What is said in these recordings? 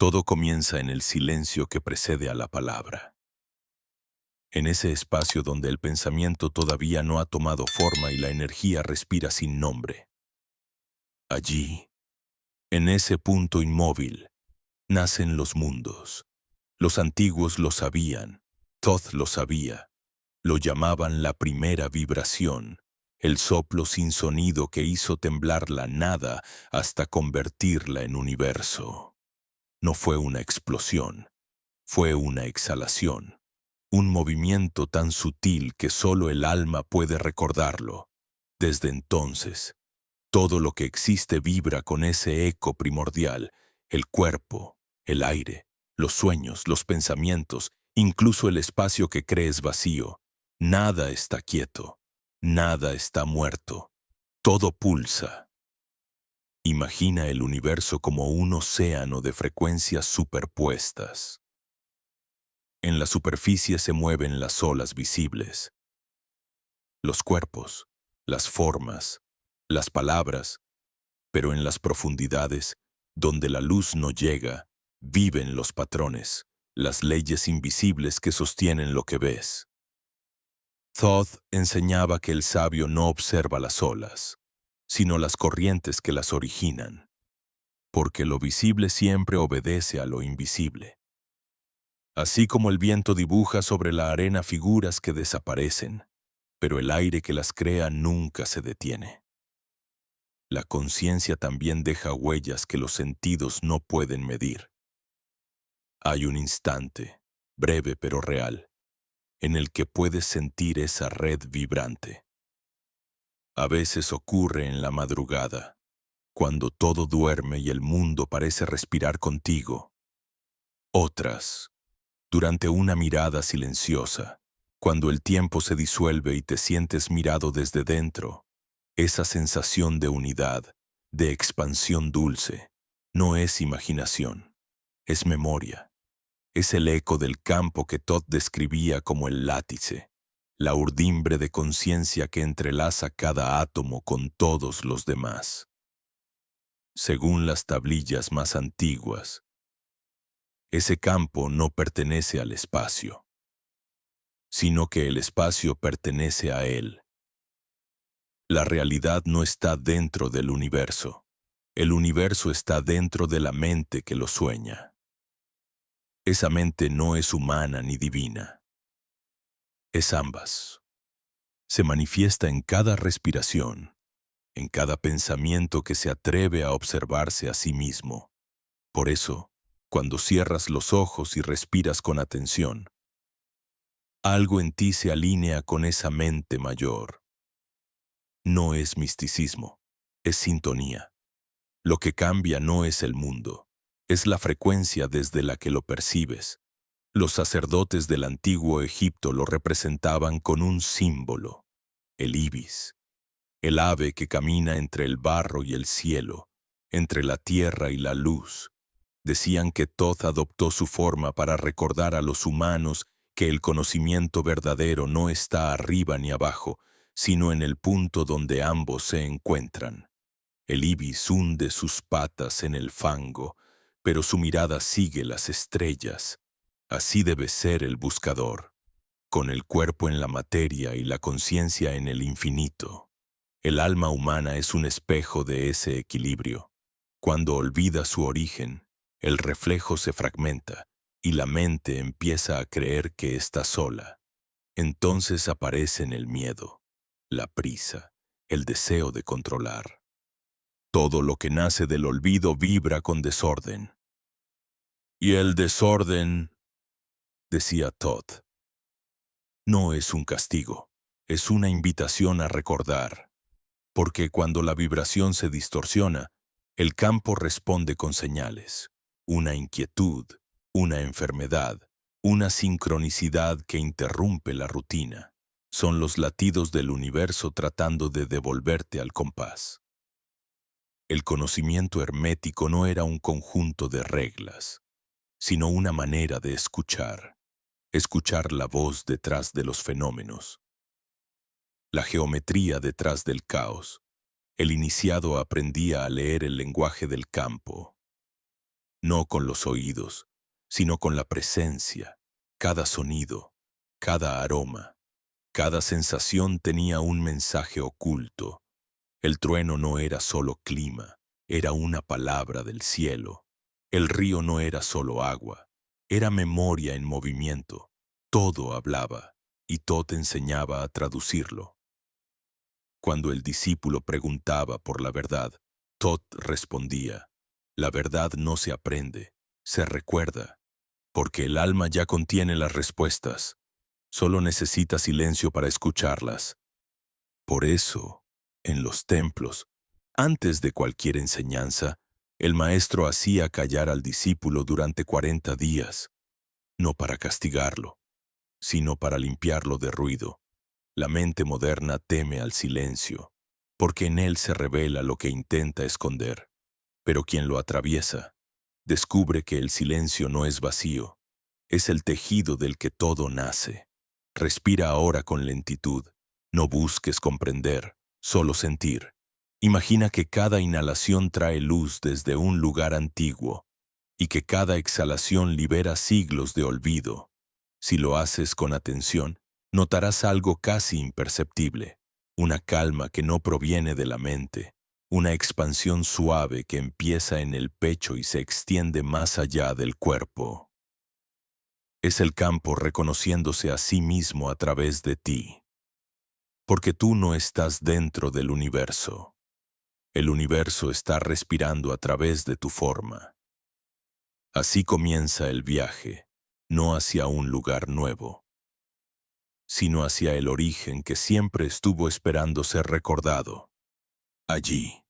Todo comienza en el silencio que precede a la palabra. En ese espacio donde el pensamiento todavía no ha tomado forma y la energía respira sin nombre. Allí, en ese punto inmóvil, nacen los mundos. Los antiguos lo sabían, Thoth lo sabía. Lo llamaban la primera vibración, el soplo sin sonido que hizo temblar la nada hasta convertirla en universo. No fue una explosión, fue una exhalación, un movimiento tan sutil que solo el alma puede recordarlo. Desde entonces, todo lo que existe vibra con ese eco primordial, el cuerpo, el aire, los sueños, los pensamientos, incluso el espacio que crees vacío. Nada está quieto, nada está muerto, todo pulsa. Imagina el universo como un océano de frecuencias superpuestas. En la superficie se mueven las olas visibles, los cuerpos, las formas, las palabras, pero en las profundidades, donde la luz no llega, viven los patrones, las leyes invisibles que sostienen lo que ves. Thoth enseñaba que el sabio no observa las olas, sino las corrientes que las originan, porque lo visible siempre obedece a lo invisible. Así como el viento dibuja sobre la arena figuras que desaparecen, pero el aire que las crea nunca se detiene. La conciencia también deja huellas que los sentidos no pueden medir. Hay un instante, breve pero real, en el que puedes sentir esa red vibrante. A veces ocurre en la madrugada, cuando todo duerme y el mundo parece respirar contigo. Otras, durante una mirada silenciosa, cuando el tiempo se disuelve y te sientes mirado desde dentro. Esa sensación de unidad, de expansión dulce, no es imaginación, es memoria. Es el eco del campo que Thoth describía como el látice, la urdimbre de conciencia que entrelaza cada átomo con todos los demás. Según las tablillas más antiguas, ese campo no pertenece al espacio, sino que el espacio pertenece a él. La realidad no está dentro del universo. El universo está dentro de la mente que lo sueña. Esa mente no es humana ni divina. Es ambas. Se manifiesta en cada respiración, en cada pensamiento que se atreve a observarse a sí mismo. Por eso, cuando cierras los ojos y respiras con atención, algo en ti se alinea con esa mente mayor. No es misticismo, es sintonía. Lo que cambia no es el mundo, es la frecuencia desde la que lo percibes. Los sacerdotes del antiguo Egipto lo representaban con un símbolo, el ibis, el ave que camina entre el barro y el cielo, entre la tierra y la luz. Decían que Thoth adoptó su forma para recordar a los humanos que el conocimiento verdadero no está arriba ni abajo, sino en el punto donde ambos se encuentran. El ibis hunde sus patas en el fango, pero su mirada sigue las estrellas. Así debe ser el buscador, con el cuerpo en la materia y la conciencia en el infinito. El alma humana es un espejo de ese equilibrio. Cuando olvida su origen, el reflejo se fragmenta y la mente empieza a creer que está sola. Entonces aparecen el miedo, la prisa, el deseo de controlar. Todo lo que nace del olvido vibra con desorden. Y el desorden, decía Thoth, no es un castigo, es una invitación a recordar. Porque cuando la vibración se distorsiona, el campo responde con señales. Una inquietud, una enfermedad, una sincronicidad que interrumpe la rutina. Son los latidos del universo tratando de devolverte al compás. El conocimiento hermético no era un conjunto de reglas, sino una manera de escuchar la voz detrás de los fenómenos, la geometría detrás del caos. El iniciado aprendía a leer el lenguaje del campo. no con los oídos, sino con la presencia. Cada sonido, cada aroma, cada sensación tenía un mensaje oculto. El trueno no era solo clima, era una palabra del cielo. El río no era solo agua, era memoria en movimiento. Todo hablaba, y Thoth enseñaba a traducirlo. Cuando el discípulo preguntaba por la verdad, Thoth respondía: la verdad no se aprende, se recuerda, porque el alma ya contiene las respuestas. Solo necesita silencio para escucharlas. Por eso, en los templos, antes de cualquier enseñanza, el maestro hacía callar al discípulo durante 40 días, no para castigarlo, sino para limpiarlo de ruido. La mente moderna teme al silencio, porque en él se revela lo que intenta esconder. Pero quien lo atraviesa, descubre que el silencio no es vacío, es el tejido del que todo nace. Respira ahora con lentitud, no busques comprender, solo sentir. Imagina que cada inhalación trae luz desde un lugar antiguo y que cada exhalación libera siglos de olvido. Si lo haces con atención, notarás algo casi imperceptible, una calma que no proviene de la mente, una expansión suave que empieza en el pecho y se extiende más allá del cuerpo. Es el campo reconociéndose a sí mismo a través de ti, porque tú no estás dentro del universo. El universo está respirando a través de tu forma. Así comienza el viaje, no hacia un lugar nuevo, sino hacia el origen que siempre estuvo esperando ser recordado. Allí,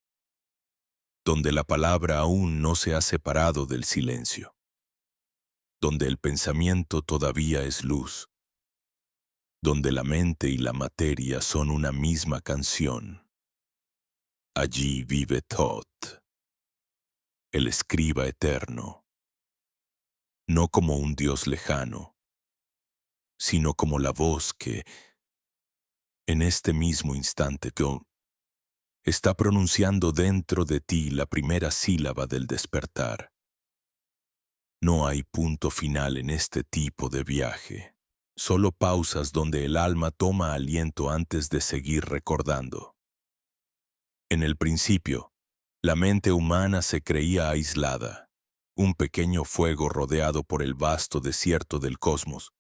donde la palabra aún no se ha separado del silencio, donde el pensamiento todavía es luz, donde la mente y la materia son una misma canción. Allí vive Thoth, el escriba eterno, no como un dios lejano, sino como la voz que, en este mismo instante, está pronunciando dentro de ti la primera sílaba del despertar. No hay punto final en este tipo de viaje, solo pausas donde el alma toma aliento antes de seguir recordando. En el principio, la mente humana se creía aislada, un pequeño fuego rodeado por el vasto desierto del cosmos.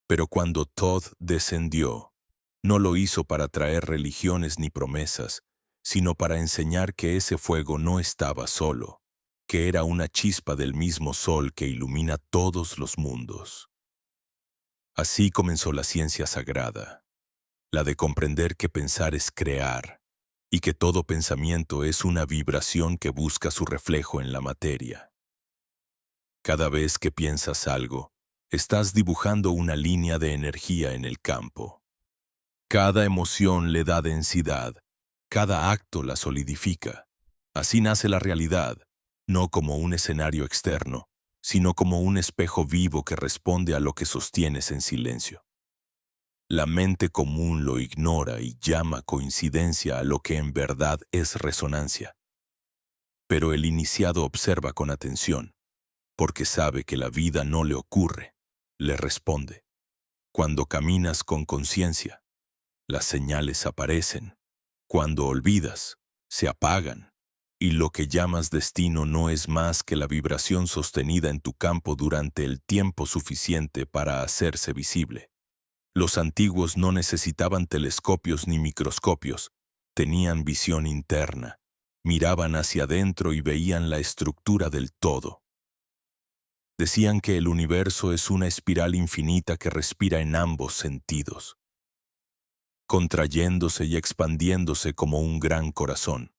Pero cuando Thoth descendió, no lo hizo para traer religiones ni promesas, sino para enseñar que ese fuego no estaba solo, que era una chispa del mismo sol que ilumina todos los mundos. Así comenzó la ciencia sagrada, la de comprender que pensar es crear, y que todo pensamiento es una vibración que busca su reflejo en la materia. Cada vez que piensas algo, estás dibujando una línea de energía en el campo. Cada emoción le da densidad, cada acto la solidifica. Así nace la realidad, no como un escenario externo, sino como un espejo vivo que responde a lo que sostienes en silencio. La mente común lo ignora y llama coincidencia a lo que en verdad es resonancia. Pero el iniciado observa con atención, porque sabe que la vida no le ocurre, le responde. Cuando caminas con conciencia, las señales aparecen. Cuando olvidas, se apagan. Y lo que llamas destino no es más que la vibración sostenida en tu campo durante el tiempo suficiente para hacerse visible. Los antiguos no necesitaban telescopios ni microscopios, tenían visión interna, miraban hacia adentro y veían la estructura del todo. Decían que el universo es una espiral infinita que respira en ambos sentidos, contrayéndose y expandiéndose como un gran corazón,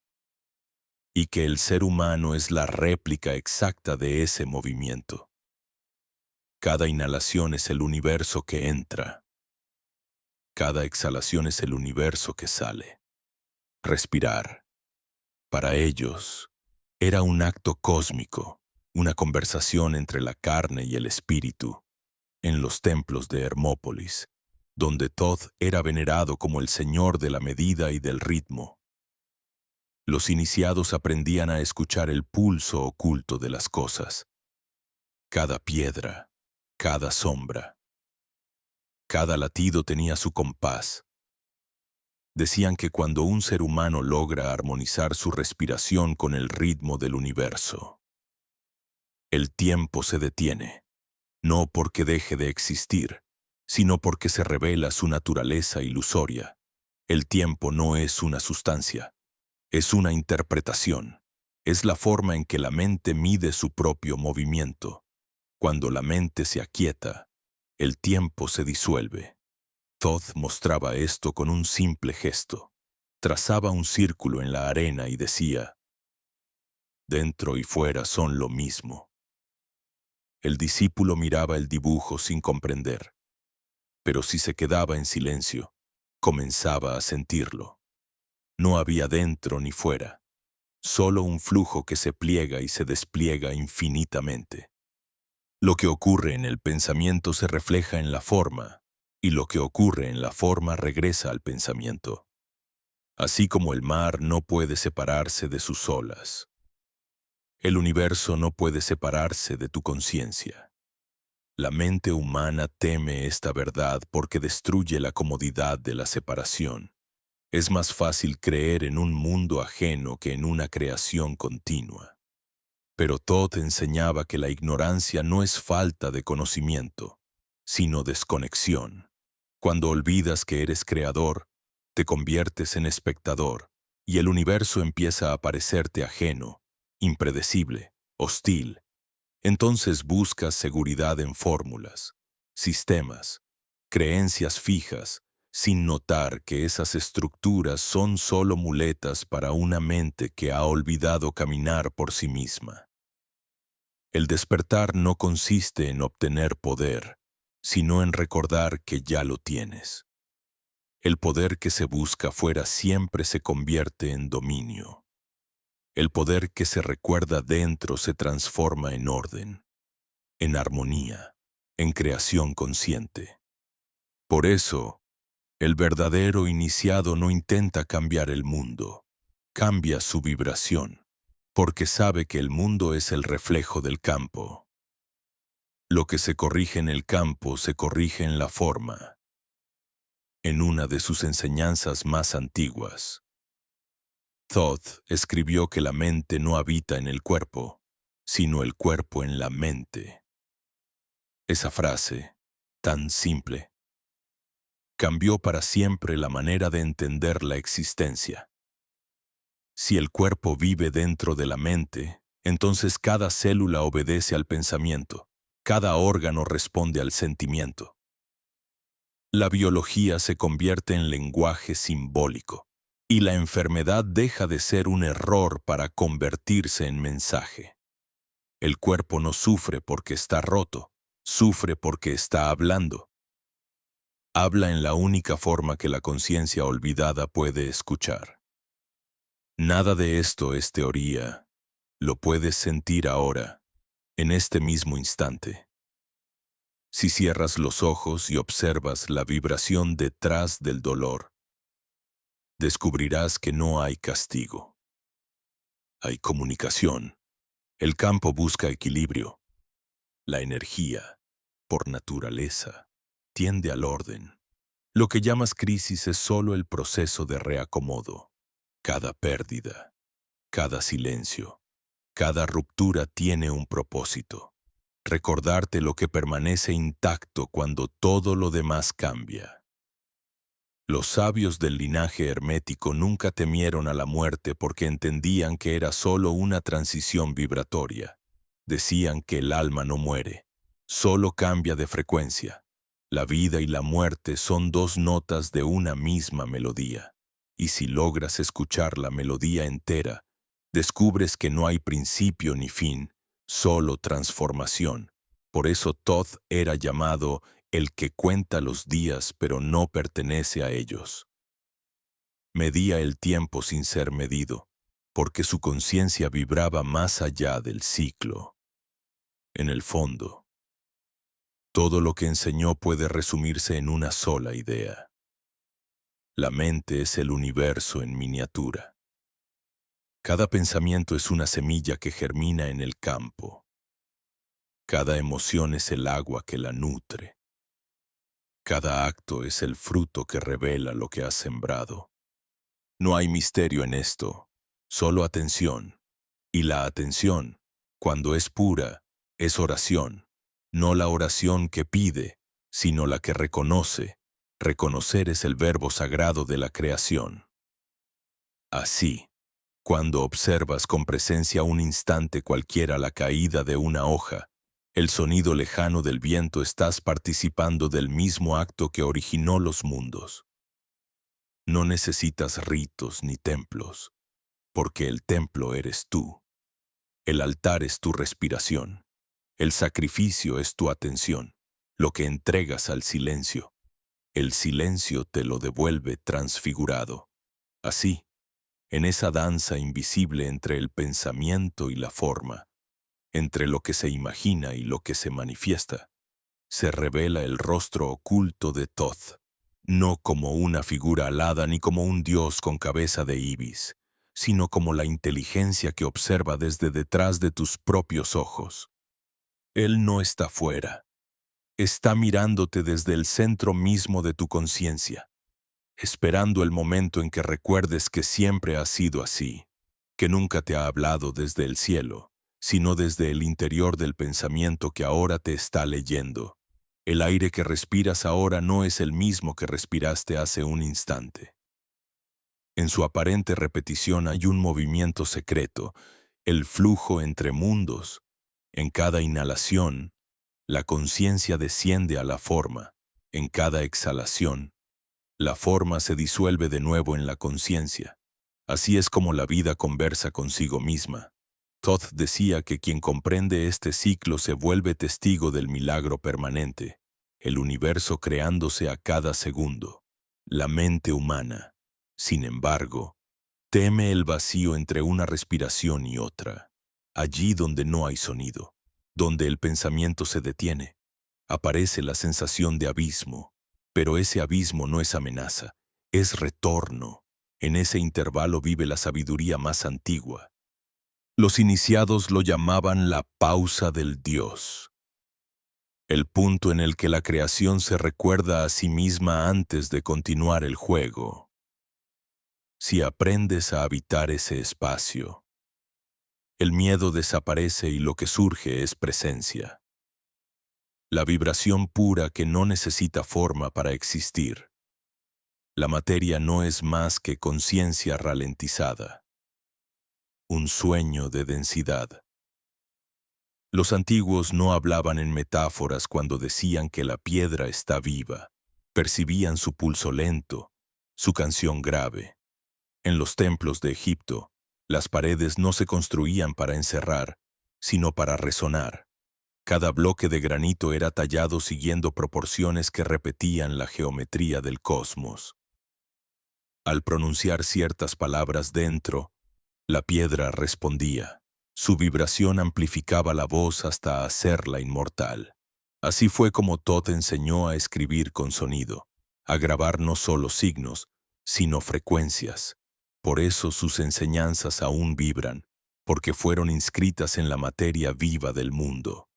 y que el ser humano es la réplica exacta de ese movimiento. Cada inhalación es el universo que entra. Cada exhalación es el universo que sale. Respirar, para ellos, era un acto cósmico, una conversación entre la carne y el espíritu. En los templos de Hermópolis, donde Thoth era venerado como el señor de la medida y del ritmo, Los iniciados aprendían a escuchar el pulso oculto de las cosas. Cada piedra, cada sombra, cada latido tenía su compás. Decían que cuando un ser humano logra armonizar su respiración con el ritmo del universo, el tiempo se detiene, no porque deje de existir, sino porque se revela su naturaleza ilusoria. El tiempo no es una sustancia, es una interpretación. Es la forma en que la mente mide su propio movimiento. Cuando la mente se aquieta, el tiempo se disuelve. Thoth mostraba esto con un simple gesto. Trazaba un círculo en la arena y decía, dentro y fuera son lo mismo. El discípulo miraba el dibujo sin comprender, pero si se quedaba en silencio, comenzaba a sentirlo. No había dentro ni fuera, solo un flujo que se pliega y se despliega infinitamente. Lo que ocurre en el pensamiento se refleja en la forma, y lo que ocurre en la forma regresa al pensamiento. Así como el mar no puede separarse de sus olas, el universo no puede separarse de tu conciencia. La mente humana teme esta verdad porque destruye la comodidad de la separación. Es más fácil creer en un mundo ajeno que en una creación continua. Pero Thoth enseñaba que la ignorancia no es falta de conocimiento, sino desconexión. Cuando olvidas que eres creador, te conviertes en espectador, y el universo empieza a parecerte ajeno, impredecible, hostil. Entonces buscas seguridad en fórmulas, sistemas, creencias fijas, sin notar que esas estructuras son solo muletas para una mente que ha olvidado caminar por sí misma. El despertar no consiste en obtener poder, sino en recordar que ya lo tienes. El poder que se busca fuera siempre se convierte en dominio. El poder que se recuerda dentro se transforma en orden, en armonía, en creación consciente. Por eso, el verdadero iniciado no intenta cambiar el mundo, cambia su vibración, porque sabe que el mundo es el reflejo del campo. Lo que se corrige en el campo se corrige en la forma. En una de sus enseñanzas más antiguas, Thoth escribió que la mente no habita en el cuerpo, sino el cuerpo en la mente. Esa frase, tan simple, cambió para siempre la manera de entender la existencia. Si el cuerpo vive dentro de la mente, entonces cada célula obedece al pensamiento, cada órgano responde al sentimiento. La biología se convierte en lenguaje simbólico, y la enfermedad deja de ser un error para convertirse en mensaje. El cuerpo no sufre porque está roto, sufre porque está hablando. Habla en la única forma que la conciencia olvidada puede escuchar. Nada de esto es teoría, lo puedes sentir ahora, en este mismo instante. Si cierras los ojos y observas la vibración detrás del dolor, descubrirás que no hay castigo. Hay comunicación. El campo busca equilibrio. La energía, por naturaleza, tiende al orden. Lo que llamas crisis es solo el proceso de reacomodo. Cada pérdida, cada silencio, cada ruptura tiene un propósito. Recordarte lo que permanece intacto cuando todo lo demás cambia. Los sabios del linaje hermético nunca temieron a la muerte porque entendían que era solo una transición vibratoria. Decían que el alma no muere, solo cambia de frecuencia. La vida y la muerte son dos notas de una misma melodía. Y si logras escuchar la melodía entera, descubres que no hay principio ni fin, solo transformación. Por eso Thoth era llamado el que cuenta los días pero no pertenece a ellos. Medía el tiempo sin ser medido, porque su conciencia vibraba más allá del ciclo. En el fondo, todo lo que enseñó puede resumirse en una sola idea. La mente es el universo en miniatura. Cada pensamiento es una semilla que germina en el campo. Cada emoción es el agua que la nutre. Cada acto es el fruto que revela lo que has sembrado. No hay misterio en esto, solo atención. Y la atención, cuando es pura, es oración. No la oración que pide, sino la que reconoce. Reconocer es el verbo sagrado de la creación. Así, cuando observas con presencia un instante cualquiera la caída de una hoja, el sonido lejano del viento, estás participando del mismo acto que originó los mundos. No necesitas ritos ni templos, porque el templo eres tú. El altar es tu respiración. El sacrificio es tu atención, lo que entregas al silencio. El silencio te lo devuelve transfigurado. Así, en esa danza invisible entre el pensamiento y la forma, entre lo que se imagina y lo que se manifiesta, se revela el rostro oculto de Thoth, no como una figura alada ni como un dios con cabeza de ibis, sino como la inteligencia que observa desde detrás de tus propios ojos. Él no está fuera, está mirándote desde el centro mismo de tu conciencia, esperando el momento en que recuerdes que siempre ha sido así, que nunca te ha hablado desde el cielo, sino desde el interior del pensamiento que ahora te está leyendo. El aire que respiras ahora no es el mismo que respiraste hace un instante. En su aparente repetición hay un movimiento secreto, el flujo entre mundos. En cada inhalación, la conciencia desciende a la forma. En cada exhalación, la forma se disuelve de nuevo en la conciencia. Así es como la vida conversa consigo misma. Thoth decía que quien comprende este ciclo se vuelve testigo del milagro permanente, el universo creándose a cada segundo. La mente humana, sin embargo, teme el vacío entre una respiración y otra. Allí donde no hay sonido, donde el pensamiento se detiene, aparece la sensación de abismo. Pero ese abismo no es amenaza, es retorno. En ese intervalo vive la sabiduría más antigua. Los iniciados lo llamaban la pausa del Dios, el punto en el que la creación se recuerda a sí misma antes de continuar el juego. Si aprendes a habitar ese espacio, el miedo desaparece y lo que surge es presencia. La vibración pura que no necesita forma para existir. La materia no es más que conciencia ralentizada, un sueño de densidad. Los antiguos no hablaban en metáforas cuando decían que la piedra está viva. Percibían su pulso lento, su canción grave. En los templos de Egipto, las paredes no se construían para encerrar, sino para resonar. Cada bloque de granito era tallado siguiendo proporciones que repetían la geometría del cosmos. Al pronunciar ciertas palabras dentro, la piedra respondía. Su vibración amplificaba la voz hasta hacerla inmortal. Así fue como Thoth enseñó a escribir con sonido, a grabar no solo signos, sino frecuencias. Por eso sus enseñanzas aún vibran, porque fueron inscritas en la materia viva del mundo.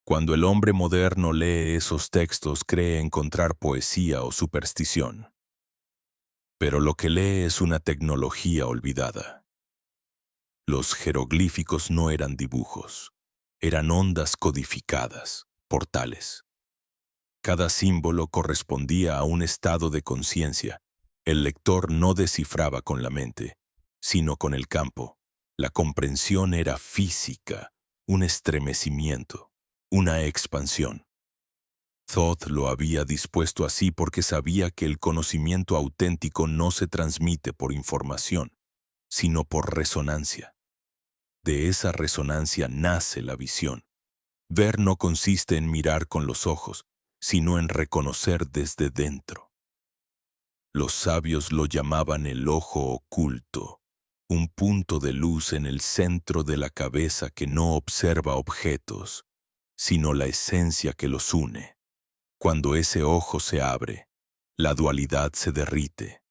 Cuando el hombre moderno lee esos textos cree encontrar poesía o superstición. Pero lo que lee es una tecnología olvidada. Los jeroglíficos no eran dibujos, eran ondas codificadas, portales. Cada símbolo correspondía a un estado de conciencia. El lector no descifraba con la mente, sino con el campo. La comprensión era física, un estremecimiento, una expansión. Thoth lo había dispuesto así porque sabía que el conocimiento auténtico no se transmite por información, sino por resonancia. De esa resonancia nace la visión. Ver no consiste en mirar con los ojos, sino en reconocer desde dentro. Los sabios lo llamaban el ojo oculto, un punto de luz en el centro de la cabeza que no observa objetos, sino la esencia que los une. Cuando ese ojo se abre, la dualidad se derrite.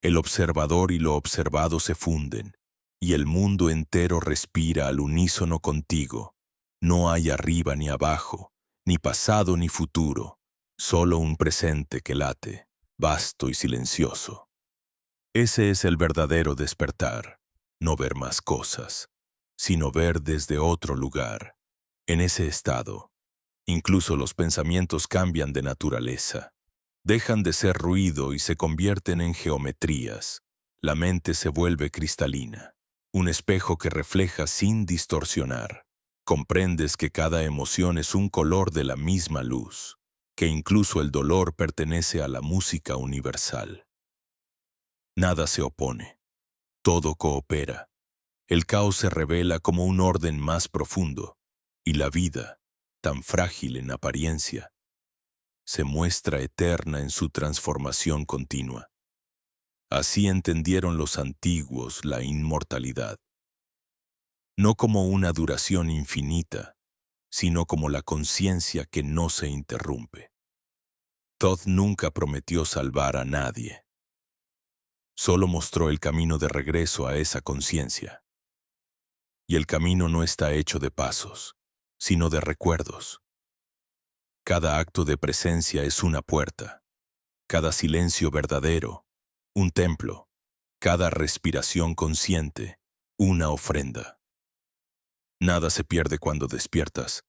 El observador y lo observado se funden, y el mundo entero respira al unísono contigo. No hay arriba ni abajo, ni pasado ni futuro, solo un presente que late, vasto y silencioso. Ese es el verdadero despertar, no ver más cosas, sino ver desde otro lugar. En ese estado, incluso los pensamientos cambian de naturaleza. Dejan de ser ruido y se convierten en geometrías. La mente se vuelve cristalina, un espejo que refleja sin distorsionar. Comprendes que cada emoción es un color de la misma luz, que incluso el dolor pertenece a la música universal. Nada se opone, todo coopera. El caos se revela como un orden más profundo, y la vida, tan frágil en apariencia, se muestra eterna en su transformación continua. Así entendieron los antiguos la inmortalidad, no como una duración infinita, sino como la conciencia que no se interrumpe. Thoth nunca prometió salvar a nadie, solo mostró el camino de regreso a esa conciencia. Y el camino no está hecho de pasos, sino de recuerdos. Cada acto de presencia es una puerta, cada silencio verdadero, un templo, cada respiración consciente, una ofrenda. Nada se pierde cuando despiertas,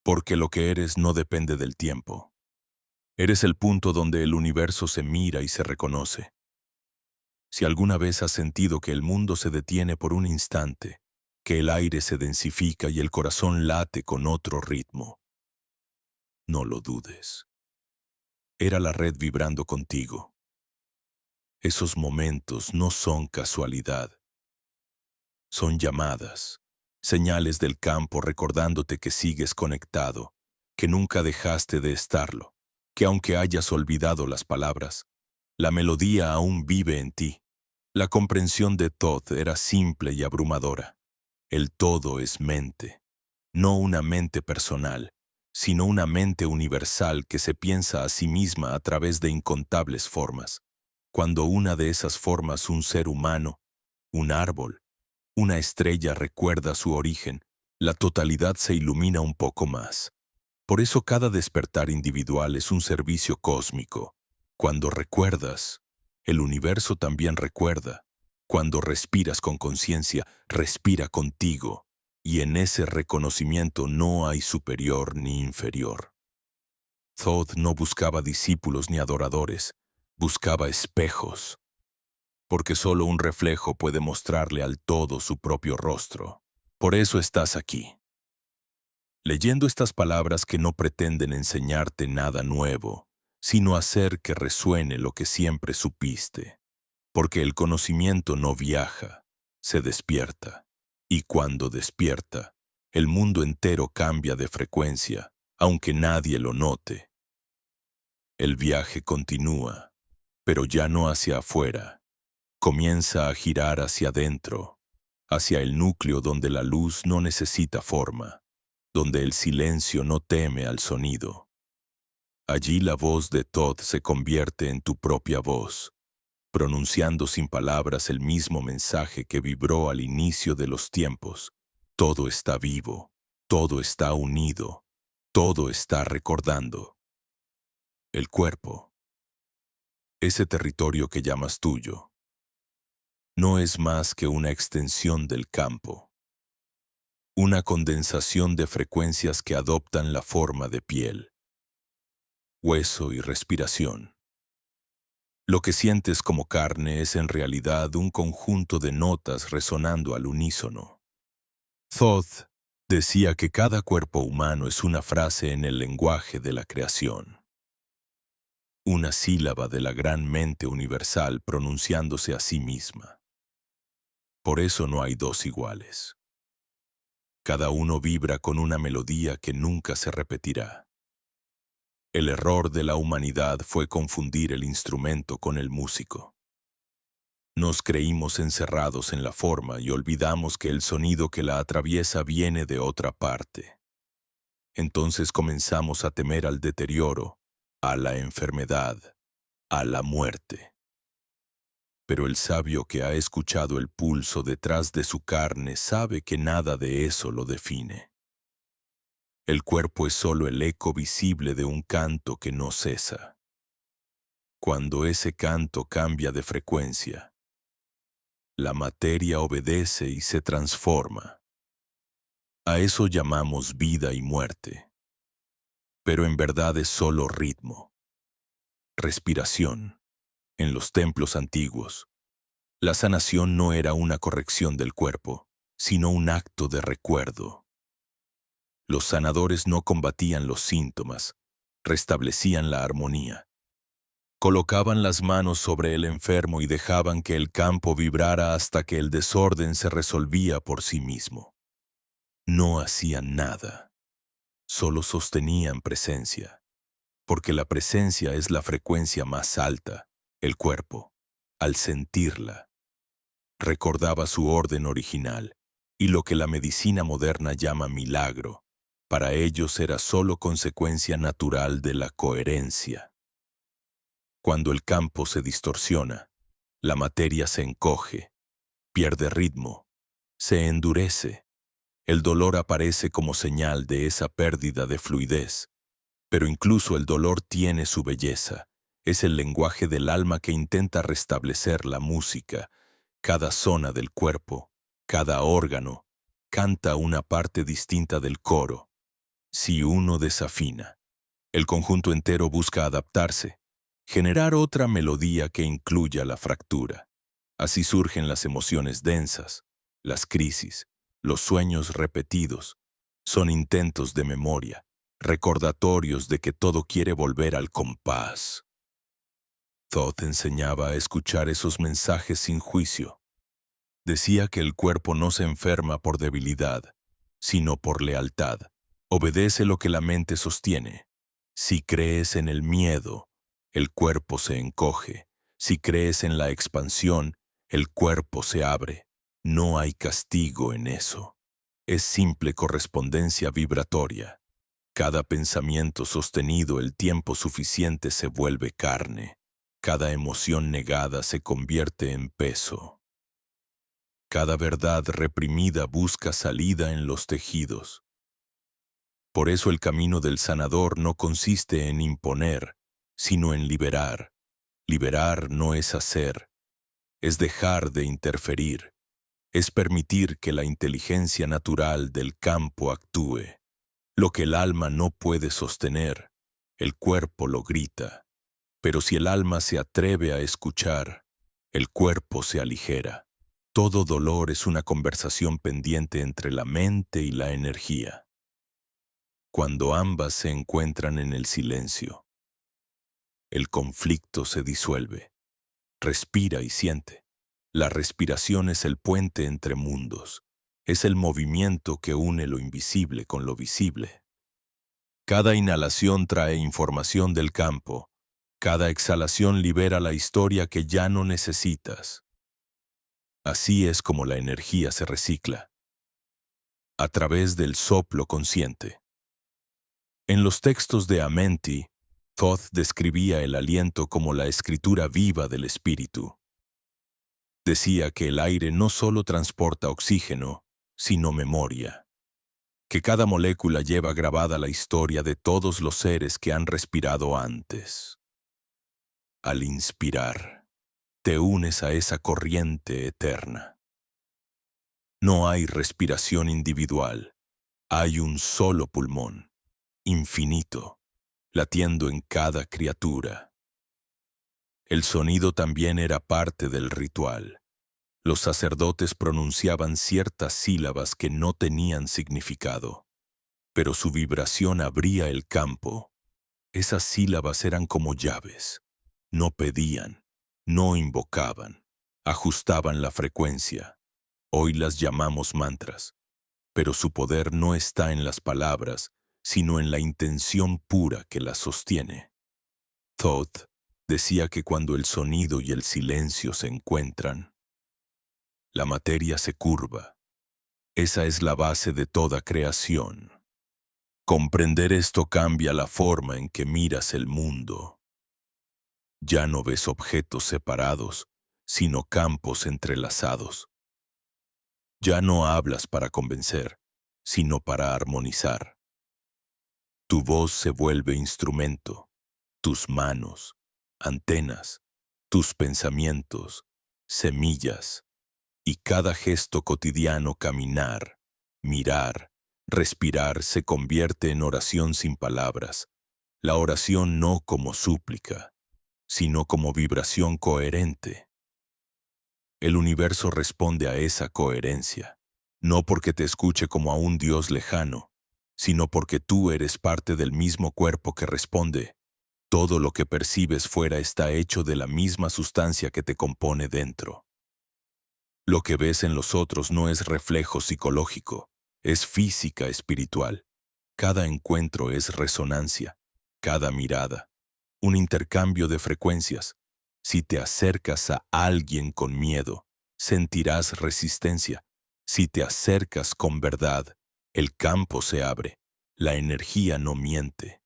porque lo que eres no depende del tiempo. Eres el punto donde el universo se mira y se reconoce. Si alguna vez has sentido que el mundo se detiene por un instante, que el aire se densifica y el corazón late con otro ritmo, no lo dudes. Era la red vibrando contigo. Esos momentos no son casualidad. Son llamadas, señales del campo recordándote que sigues conectado, que nunca dejaste de estarlo, que aunque hayas olvidado las palabras, la melodía aún vive en ti. La comprensión de Thoth era simple y abrumadora. El todo es mente, no una mente personal, sino una mente universal que se piensa a sí misma a través de incontables formas. Cuando una de esas formas, un ser humano, un árbol, una estrella recuerda su origen, la totalidad se ilumina un poco más. Por eso cada despertar individual es un servicio cósmico. Cuando recuerdas, el universo también recuerda. Cuando respiras con conciencia, respira contigo. Y en ese reconocimiento no hay superior ni inferior. Thoth no buscaba discípulos ni adoradores, buscaba espejos, porque solo un reflejo puede mostrarle al todo su propio rostro. Por eso estás aquí, leyendo estas palabras que no pretenden enseñarte nada nuevo, sino hacer que resuene lo que siempre supiste. Porque el conocimiento no viaja, se despierta. Y cuando despierta, el mundo entero cambia de frecuencia, aunque nadie lo note. El viaje continúa, pero ya no hacia afuera. Comienza a girar hacia adentro, hacia el núcleo donde la luz no necesita forma, donde el silencio no teme al sonido. Allí la voz de Thoth se convierte en tu propia voz, pronunciando sin palabras el mismo mensaje que vibró al inicio de los tiempos. Todo está vivo, todo está unido, todo está recordando. El cuerpo, ese territorio que llamas tuyo, no es más que una extensión del campo, una condensación de frecuencias que adoptan la forma de piel, hueso y respiración. Lo que sientes como carne es en realidad un conjunto de notas resonando al unísono. Thoth decía que cada cuerpo humano es una frase en el lenguaje de la creación, una sílaba de la gran mente universal pronunciándose a sí misma. Por eso no hay dos iguales. Cada uno vibra con una melodía que nunca se repetirá. El error de la humanidad fue confundir el instrumento con el músico. Nos creímos encerrados en la forma y olvidamos que el sonido que la atraviesa viene de otra parte. Entonces comenzamos a temer al deterioro, a la enfermedad, a la muerte. Pero el sabio que ha escuchado el pulso detrás de su carne sabe que nada de eso lo define. El cuerpo es solo el eco visible de un canto que no cesa. Cuando ese canto cambia de frecuencia, la materia obedece y se transforma. A eso llamamos vida y muerte. Pero en verdad es solo ritmo, respiración. En los templos antiguos, la sanación no era una corrección del cuerpo, sino un acto de recuerdo. Los sanadores no combatían los síntomas, restablecían la armonía. Colocaban las manos sobre el enfermo y dejaban que el campo vibrara hasta que el desorden se resolvía por sí mismo. No hacían nada, solo sostenían presencia, porque la presencia es la frecuencia más alta, el cuerpo, al sentirla, recordaba su orden original, y lo que la medicina moderna llama milagro, para ellos era solo consecuencia natural de la coherencia. Cuando el campo se distorsiona, la materia se encoge, pierde ritmo, se endurece. El dolor aparece como señal de esa pérdida de fluidez, pero incluso el dolor tiene su belleza. Es el lenguaje del alma que intenta restablecer la música. Cada zona del cuerpo, cada órgano, canta una parte distinta del coro. Si uno desafina, el conjunto entero busca adaptarse, generar otra melodía que incluya la fractura. Así surgen las emociones densas, las crisis, los sueños repetidos. Son intentos de memoria, recordatorios de que todo quiere volver al compás. Thoth enseñaba a escuchar esos mensajes sin juicio. Decía que el cuerpo no se enferma por debilidad, sino por lealtad. Obedece lo que la mente sostiene. Si crees en el miedo, el cuerpo se encoge. Si crees en la expansión, el cuerpo se abre. No hay castigo en eso. Es simple correspondencia vibratoria. Cada pensamiento sostenido el tiempo suficiente se vuelve carne. Cada emoción negada se convierte en peso. Cada verdad reprimida busca salida en los tejidos. Por eso el camino del sanador no consiste en imponer, sino en liberar. Liberar no es hacer, es dejar de interferir, es permitir que la inteligencia natural del campo actúe. Lo que el alma no puede sostener, el cuerpo lo grita. Pero si el alma se atreve a escuchar, el cuerpo se aligera. Todo dolor es una conversación pendiente entre la mente y la energía. Cuando ambas se encuentran en el silencio, el conflicto se disuelve. Respira y siente. La respiración es el puente entre mundos. Es el movimiento que une lo invisible con lo visible. Cada inhalación trae información del campo. Cada exhalación libera la historia que ya no necesitas. Así es como la energía se recicla, a través del soplo consciente. En los textos de Amenti, Thoth describía el aliento como la escritura viva del espíritu. Decía que el aire no solo transporta oxígeno, sino memoria. Que cada molécula lleva grabada la historia de todos los seres que han respirado antes. Al inspirar, te unes a esa corriente eterna. No hay respiración individual, hay un solo pulmón, infinito, latiendo en cada criatura. El sonido también era parte del ritual. Los sacerdotes pronunciaban ciertas sílabas que no tenían significado, pero su vibración abría el campo. Esas sílabas eran como llaves. No pedían, no invocaban, ajustaban la frecuencia. Hoy las llamamos mantras, pero su poder no está en las palabras, sino en la intención pura que las sostiene. Thoth decía que cuando el sonido y el silencio se encuentran, la materia se curva. Esa es la base de toda creación. Comprender esto cambia la forma en que miras el mundo. Ya no ves objetos separados, sino campos entrelazados. Ya no hablas para convencer, sino para armonizar. Tu voz se vuelve instrumento, tus manos, antenas, tus pensamientos, semillas, y cada gesto cotidiano, caminar, mirar, respirar, se convierte en oración sin palabras. La oración no como súplica, sino como vibración coherente. El universo responde a esa coherencia, no porque te escuche como a un Dios lejano, sino porque tú eres parte del mismo cuerpo que responde. Todo lo que percibes fuera está hecho de la misma sustancia que te compone dentro. Lo que ves en los otros no es reflejo psicológico, es física espiritual. Cada encuentro es resonancia, cada mirada, un intercambio de frecuencias. Si te acercas a alguien con miedo, sentirás resistencia. Si te acercas con verdad, el campo se abre, la energía no miente.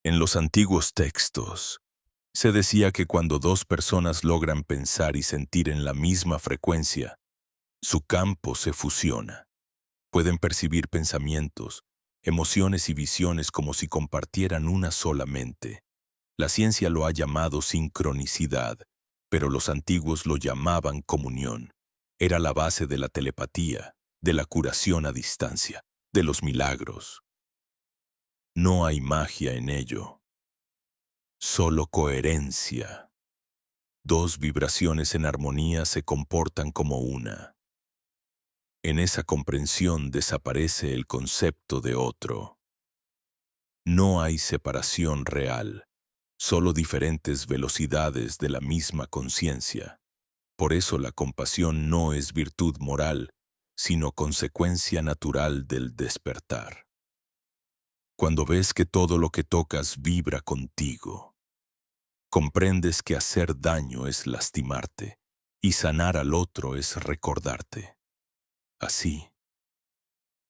En los antiguos textos, se decía que cuando dos personas logran pensar y sentir en la misma frecuencia, su campo se fusiona. Pueden percibir pensamientos, emociones y visiones como si compartieran una sola mente. La ciencia lo ha llamado sincronicidad, pero los antiguos lo llamaban comunión. Era la base de la telepatía, de la curación a distancia, de los milagros. No hay magia en ello, solo coherencia. Dos vibraciones en armonía se comportan como una. En esa comprensión desaparece el concepto de otro. No hay separación real, solo diferentes velocidades de la misma conciencia. Por eso la compasión no es virtud moral, sino consecuencia natural del despertar. Cuando ves que todo lo que tocas vibra contigo, comprendes que hacer daño es lastimarte y sanar al otro es recordarte. Así,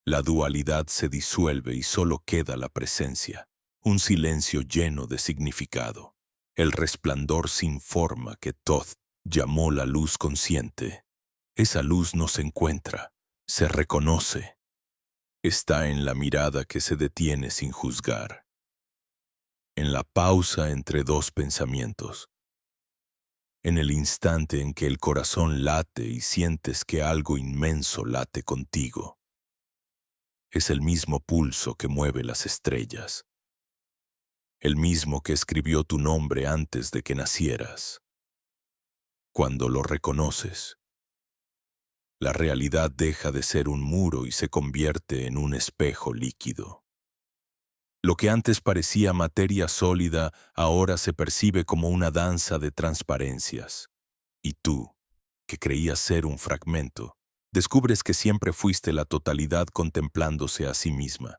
la dualidad se disuelve y solo queda la presencia, un silencio lleno de significado, el resplandor sin forma que Thoth llamó la luz consciente. Esa luz no se encuentra, se reconoce. Está en la mirada que se detiene sin juzgar, en la pausa entre dos pensamientos, en el instante en que el corazón late y sientes que algo inmenso late contigo. Es el mismo pulso que mueve las estrellas, el mismo que escribió tu nombre antes de que nacieras. Cuando lo reconoces, la realidad deja de ser un muro y se convierte en un espejo líquido. Lo que antes parecía materia sólida, ahora se percibe como una danza de transparencias. Y tú, que creías ser un fragmento, descubres que siempre fuiste la totalidad contemplándose a sí misma.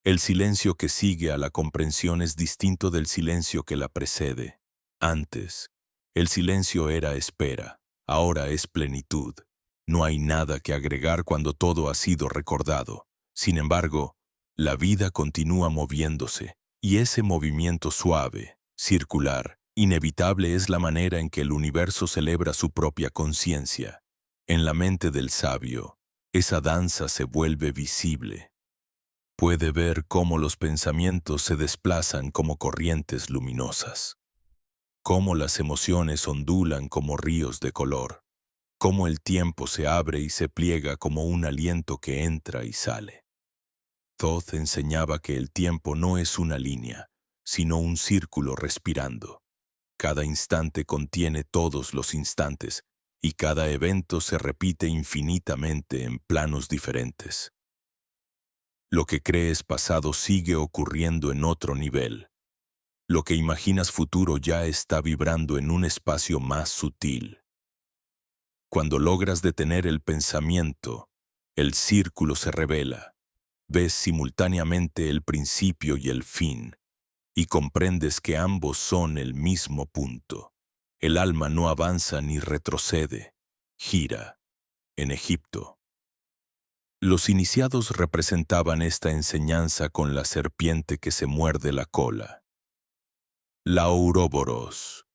El silencio que sigue a la comprensión es distinto del silencio que la precede. Antes, el silencio era espera, ahora es plenitud. No hay nada que agregar cuando todo ha sido recordado. Sin embargo, la vida continúa moviéndose, y ese movimiento suave, circular, inevitable es la manera en que el universo celebra su propia conciencia. En la mente del sabio, esa danza se vuelve visible. Puede ver cómo los pensamientos se desplazan como corrientes luminosas, cómo las emociones ondulan como ríos de color, cómo el tiempo se abre y se pliega como un aliento que entra y sale. Thoth enseñaba que el tiempo no es una línea, sino un círculo respirando. Cada instante contiene todos los instantes, y cada evento se repite infinitamente en planos diferentes. Lo que crees pasado sigue ocurriendo en otro nivel. Lo que imaginas futuro ya está vibrando en un espacio más sutil. Cuando logras detener el pensamiento, el círculo se revela. Ves simultáneamente el principio y el fin, y comprendes que ambos son el mismo punto. El alma no avanza ni retrocede, gira. En Egipto, los iniciados representaban esta enseñanza con la serpiente que se muerde la cola. La Ouroboros,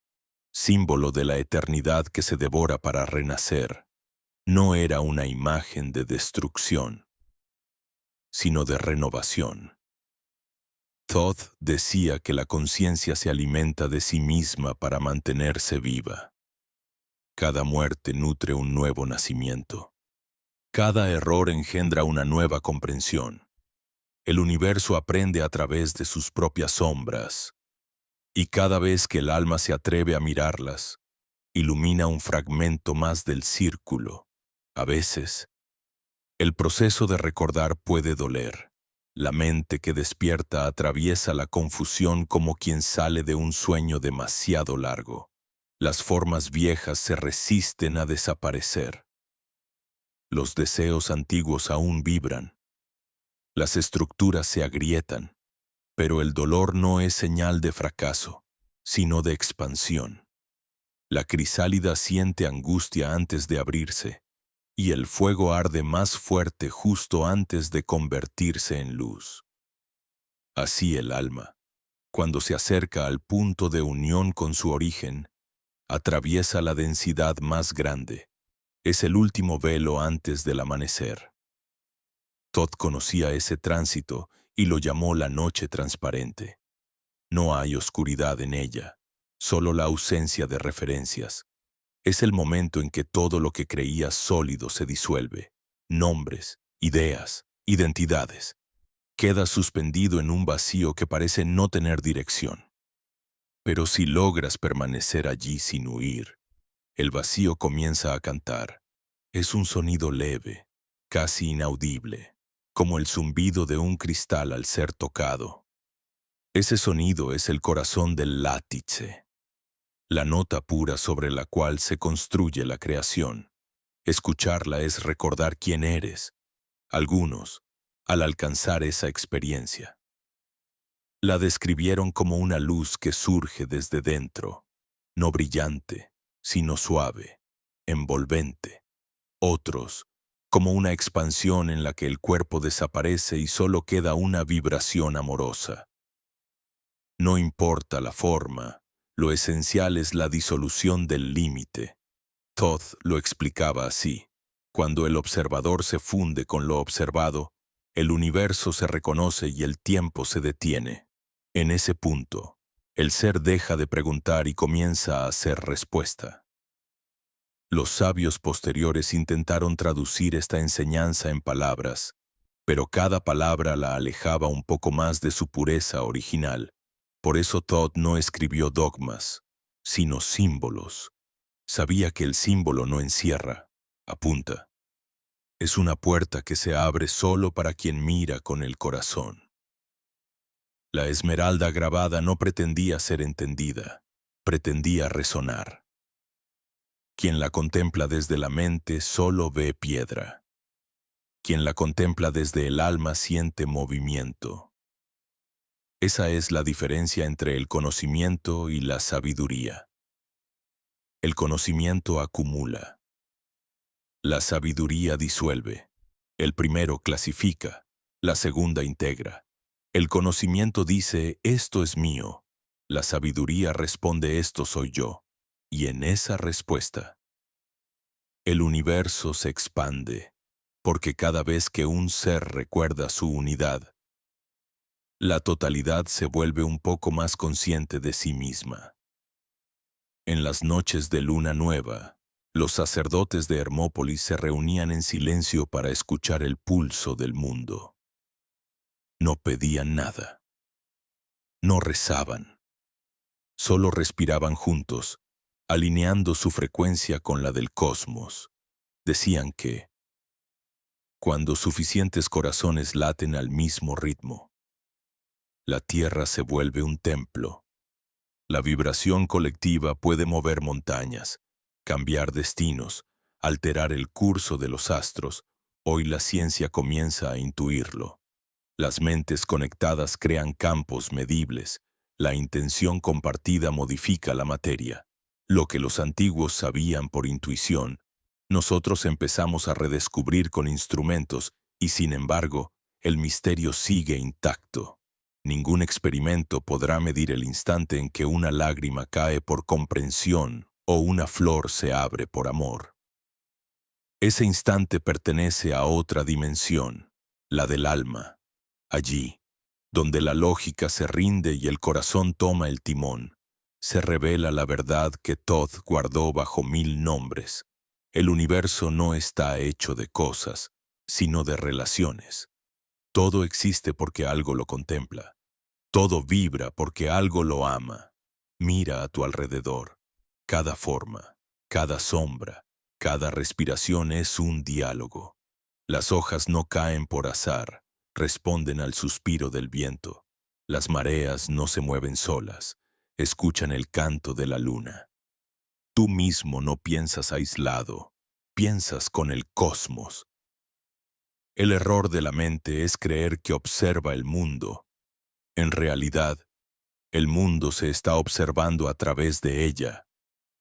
símbolo de la eternidad que se devora para renacer, no era una imagen de destrucción, sino de renovación. Thoth decía que la conciencia se alimenta de sí misma para mantenerse viva. Cada muerte nutre un nuevo nacimiento. Cada error engendra una nueva comprensión. El universo aprende a través de sus propias sombras, y cada vez que el alma se atreve a mirarlas, ilumina un fragmento más del círculo. A veces, el proceso de recordar puede doler. La mente que despierta atraviesa la confusión como quien sale de un sueño demasiado largo. Las formas viejas se resisten a desaparecer. Los deseos antiguos aún vibran. Las estructuras se agrietan, pero el dolor no es señal de fracaso, sino de expansión. La crisálida siente angustia antes de abrirse, y el fuego arde más fuerte justo antes de convertirse en luz. Así el alma, cuando se acerca al punto de unión con su origen, atraviesa la densidad más grande. Es el último velo antes del amanecer. Thoth conocía ese tránsito y lo llamó la noche transparente. No hay oscuridad en ella, solo la ausencia de referencias. Es el momento en que todo lo que creías sólido se disuelve. Nombres, ideas, identidades. Queda suspendido en un vacío que parece no tener dirección. Pero si logras permanecer allí sin huir, el vacío comienza a cantar. Es un sonido leve, casi inaudible, como el zumbido de un cristal al ser tocado. Ese sonido es el corazón del látice, la nota pura sobre la cual se construye la creación. Escucharla es recordar quién eres, algunos, al alcanzar esa experiencia. La describieron como una luz que surge desde dentro, no brillante, sino suave, envolvente. Otros, como una expansión en la que el cuerpo desaparece y solo queda una vibración amorosa. No importa la forma, lo esencial es la disolución del límite. Thoth lo explicaba así. Cuando el observador se funde con lo observado, el universo se reconoce y el tiempo se detiene. En ese punto, el ser deja de preguntar y comienza a hacer respuesta. Los sabios posteriores intentaron traducir esta enseñanza en palabras, pero cada palabra la alejaba un poco más de su pureza original. Por eso Thoth no escribió dogmas, sino símbolos. Sabía que el símbolo no encierra, apunta. Es una puerta que se abre solo para quien mira con el corazón. La esmeralda grabada no pretendía ser entendida, pretendía resonar. Quien la contempla desde la mente solo ve piedra. Quien la contempla desde el alma siente movimiento. Esa es la diferencia entre el conocimiento y la sabiduría. El conocimiento acumula. La sabiduría disuelve. El primero clasifica, la segunda integra. El conocimiento dice, esto es mío. La sabiduría responde, esto soy yo. Y en esa respuesta, el universo se expande, porque cada vez que un ser recuerda su unidad, la totalidad se vuelve un poco más consciente de sí misma. En las noches de luna nueva, los sacerdotes de Hermópolis se reunían en silencio para escuchar el pulso del mundo. No pedían nada. No rezaban. Solo respiraban juntos, alineando su frecuencia con la del cosmos. Decían que, cuando suficientes corazones laten al mismo ritmo, la tierra se vuelve un templo. La vibración colectiva puede mover montañas, cambiar destinos, alterar el curso de los astros. Hoy la ciencia comienza a intuirlo. Las mentes conectadas crean campos medibles. La intención compartida modifica la materia. Lo que los antiguos sabían por intuición, nosotros empezamos a redescubrir con instrumentos y, sin embargo, el misterio sigue intacto. Ningún experimento podrá medir el instante en que una lágrima cae por comprensión o una flor se abre por amor. Ese instante pertenece a otra dimensión, la del alma. Allí, donde la lógica se rinde y el corazón toma el timón, se revela la verdad que Todd guardó bajo 1000 nombres. El universo no está hecho de cosas, sino de relaciones. Todo existe porque algo lo contempla. Todo vibra porque algo lo ama. Mira a tu alrededor. Cada forma, cada sombra, cada respiración es un diálogo. Las hojas no caen por azar, responden al suspiro del viento. Las mareas no se mueven solas, escuchan el canto de la luna. Tú mismo no piensas aislado, piensas con el cosmos. El error de la mente es creer que observa el mundo. En realidad, el mundo se está observando a través de ella.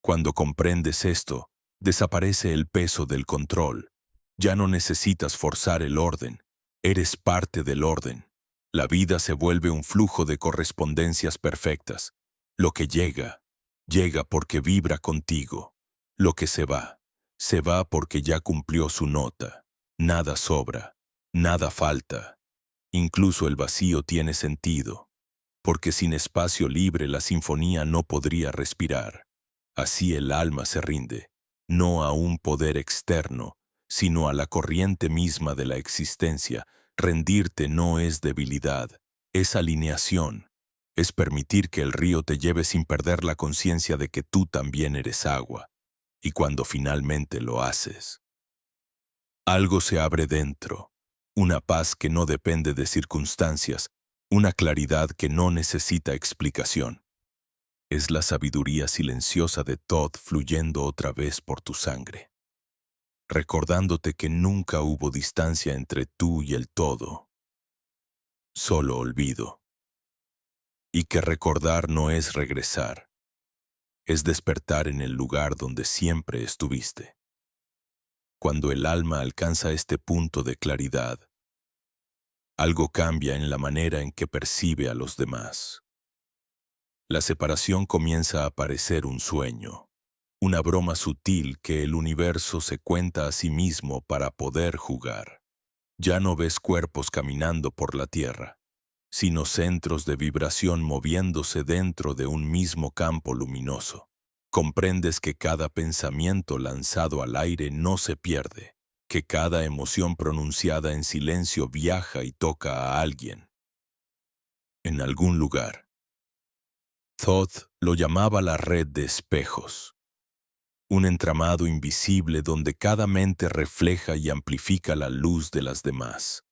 Cuando comprendes esto, desaparece el peso del control. Ya no necesitas forzar el orden. Eres parte del orden. La vida se vuelve un flujo de correspondencias perfectas. Lo que llega, llega porque vibra contigo. Lo que se va porque ya cumplió su nota. Nada sobra, nada falta. Incluso el vacío tiene sentido, porque sin espacio libre la sinfonía no podría respirar. Así el alma se rinde, no a un poder externo, sino a la corriente misma de la existencia. Rendirte no es debilidad, es alineación. Es permitir que el río te lleve sin perder la conciencia de que tú también eres agua. Y cuando finalmente lo haces, algo se abre dentro, una paz que no depende de circunstancias, una claridad que no necesita explicación. Es la sabiduría silenciosa de Todd fluyendo otra vez por tu sangre, recordándote que nunca hubo distancia entre tú y el todo, solo olvido. Y que recordar no es regresar, es despertar en el lugar donde siempre estuviste. Cuando el alma alcanza este punto de claridad, algo cambia en la manera en que percibe a los demás. La separación comienza a parecer un sueño, una broma sutil que el universo se cuenta a sí mismo para poder jugar. Ya no ves cuerpos caminando por la tierra, sino centros de vibración moviéndose dentro de un mismo campo luminoso. Comprendes que cada pensamiento lanzado al aire no se pierde, que cada emoción pronunciada en silencio viaja y toca a alguien, en algún lugar. Todd lo llamaba la red de espejos, un entramado invisible donde cada mente refleja y amplifica la luz de las demás.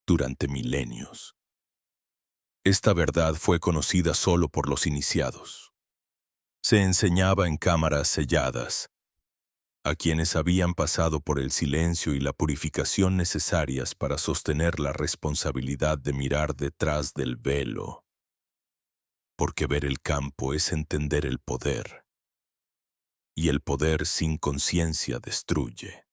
Durante milenios, esta verdad fue conocida solo por los iniciados. Se enseñaba en cámaras selladas, a quienes habían pasado por el silencio y la purificación necesarias para sostener la responsabilidad de mirar detrás del velo. Porque ver el campo es entender el poder, y el poder sin conciencia destruye.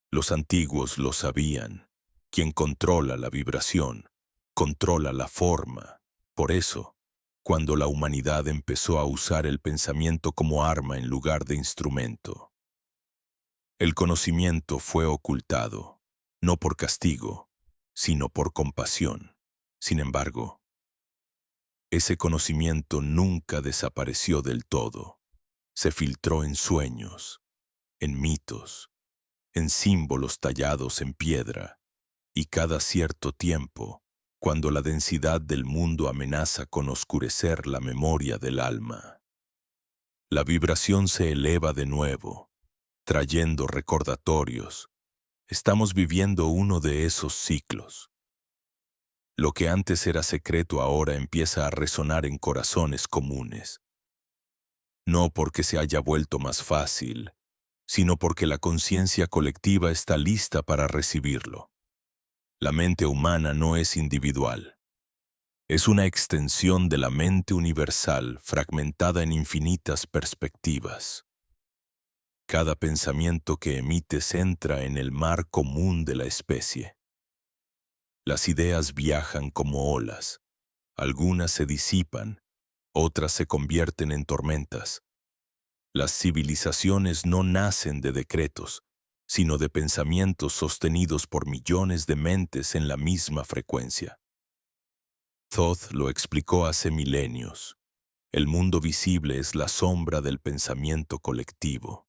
Los antiguos lo sabían. Quien controla la vibración, controla la forma. Por eso, cuando la humanidad empezó a usar el pensamiento como arma en lugar de instrumento, el conocimiento fue ocultado, no por castigo, sino por compasión. Sin embargo, ese conocimiento nunca desapareció del todo. Se filtró en sueños, en mitos, en símbolos tallados en piedra, y cada cierto tiempo, cuando la densidad del mundo amenaza con oscurecer la memoria del alma, la vibración se eleva de nuevo, trayendo recordatorios. Estamos viviendo uno de esos ciclos. Lo que antes era secreto ahora empieza a resonar en corazones comunes. No porque se haya vuelto más fácil, sino porque la conciencia colectiva está lista para recibirlo. La mente humana no es individual. Es una extensión de la mente universal fragmentada en infinitas perspectivas. Cada pensamiento que emites entra en el mar común de la especie. Las ideas viajan como olas. Algunas se disipan, otras se convierten en tormentas. Las civilizaciones no nacen de decretos, sino de pensamientos sostenidos por millones de mentes en la misma frecuencia. Thoth lo explicó hace milenios. El mundo visible es la sombra del pensamiento colectivo.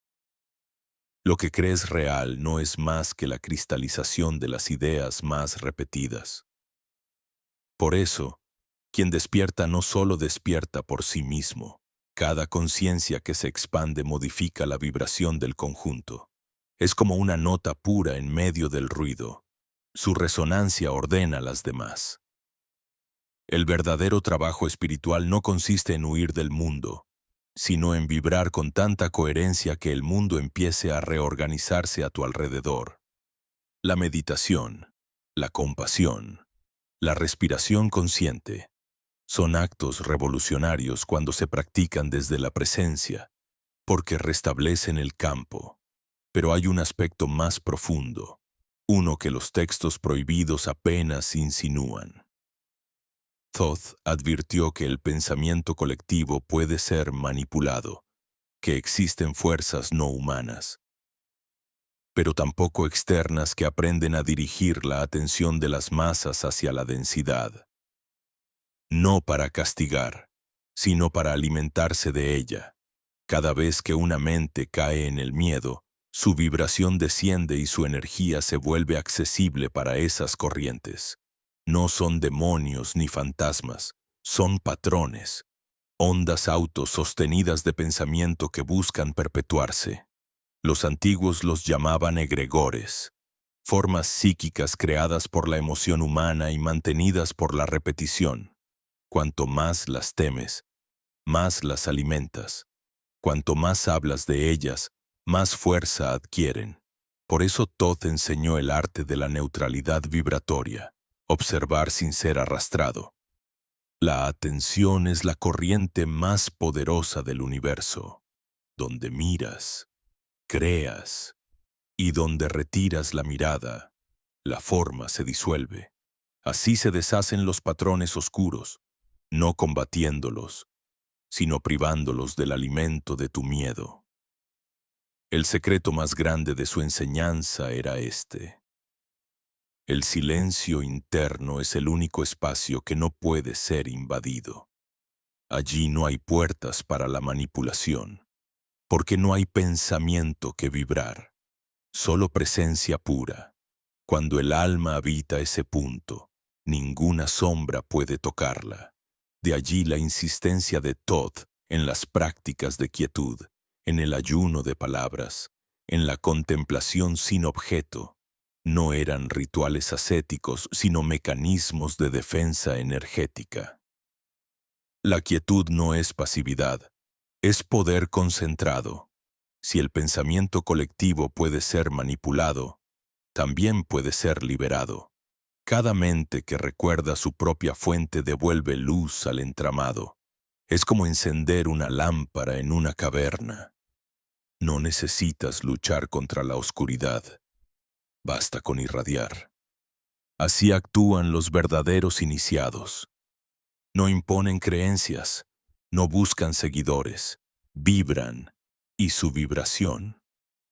Lo que crees real no es más que la cristalización de las ideas más repetidas. Por eso, quien despierta no solo despierta por sí mismo. Cada conciencia que se expande modifica la vibración del conjunto. Es como una nota pura en medio del ruido. Su resonancia ordena a las demás. El verdadero trabajo espiritual no consiste en huir del mundo, sino en vibrar con tanta coherencia que el mundo empiece a reorganizarse a tu alrededor. La meditación, la compasión, la respiración consciente son actos revolucionarios cuando se practican desde la presencia, porque restablecen el campo. Pero hay un aspecto más profundo, uno que los textos prohibidos apenas insinúan. Thoth advirtió que el pensamiento colectivo puede ser manipulado, que existen fuerzas no humanas, pero tampoco externas que aprenden a dirigir la atención de las masas hacia la densidad. No para castigar, sino para alimentarse de ella. Cada vez que una mente cae en el miedo, su vibración desciende y su energía se vuelve accesible para esas corrientes. No son demonios ni fantasmas, son patrones, ondas autosostenidas de pensamiento que buscan perpetuarse. Los antiguos los llamaban egregores, formas psíquicas creadas por la emoción humana y mantenidas por la repetición. Cuanto más las temes, más las alimentas. Cuanto más hablas de ellas, más fuerza adquieren. Por eso Thoth enseñó el arte de la neutralidad vibratoria, observar sin ser arrastrado. La atención es la corriente más poderosa del universo. Donde miras, creas, y donde retiras la mirada, la forma se disuelve. Así se deshacen los patrones oscuros, no combatiéndolos, sino privándolos del alimento de tu miedo. El secreto más grande de su enseñanza era este. El silencio interno es el único espacio que no puede ser invadido. Allí no hay puertas para la manipulación, porque no hay pensamiento que vibrar, solo presencia pura. Cuando el alma habita ese punto, ninguna sombra puede tocarla. De allí la insistencia de Thoth en las prácticas de quietud, en el ayuno de palabras, en la contemplación sin objeto. No eran rituales ascéticos, sino mecanismos de defensa energética. La quietud no es pasividad, es poder concentrado. Si el pensamiento colectivo puede ser manipulado, también puede ser liberado. Cada mente que recuerda su propia fuente devuelve luz al entramado. Es como encender una lámpara en una caverna. No necesitas luchar contra la oscuridad. Basta con irradiar. Así actúan los verdaderos iniciados. No imponen creencias, no buscan seguidores, vibran, y su vibración,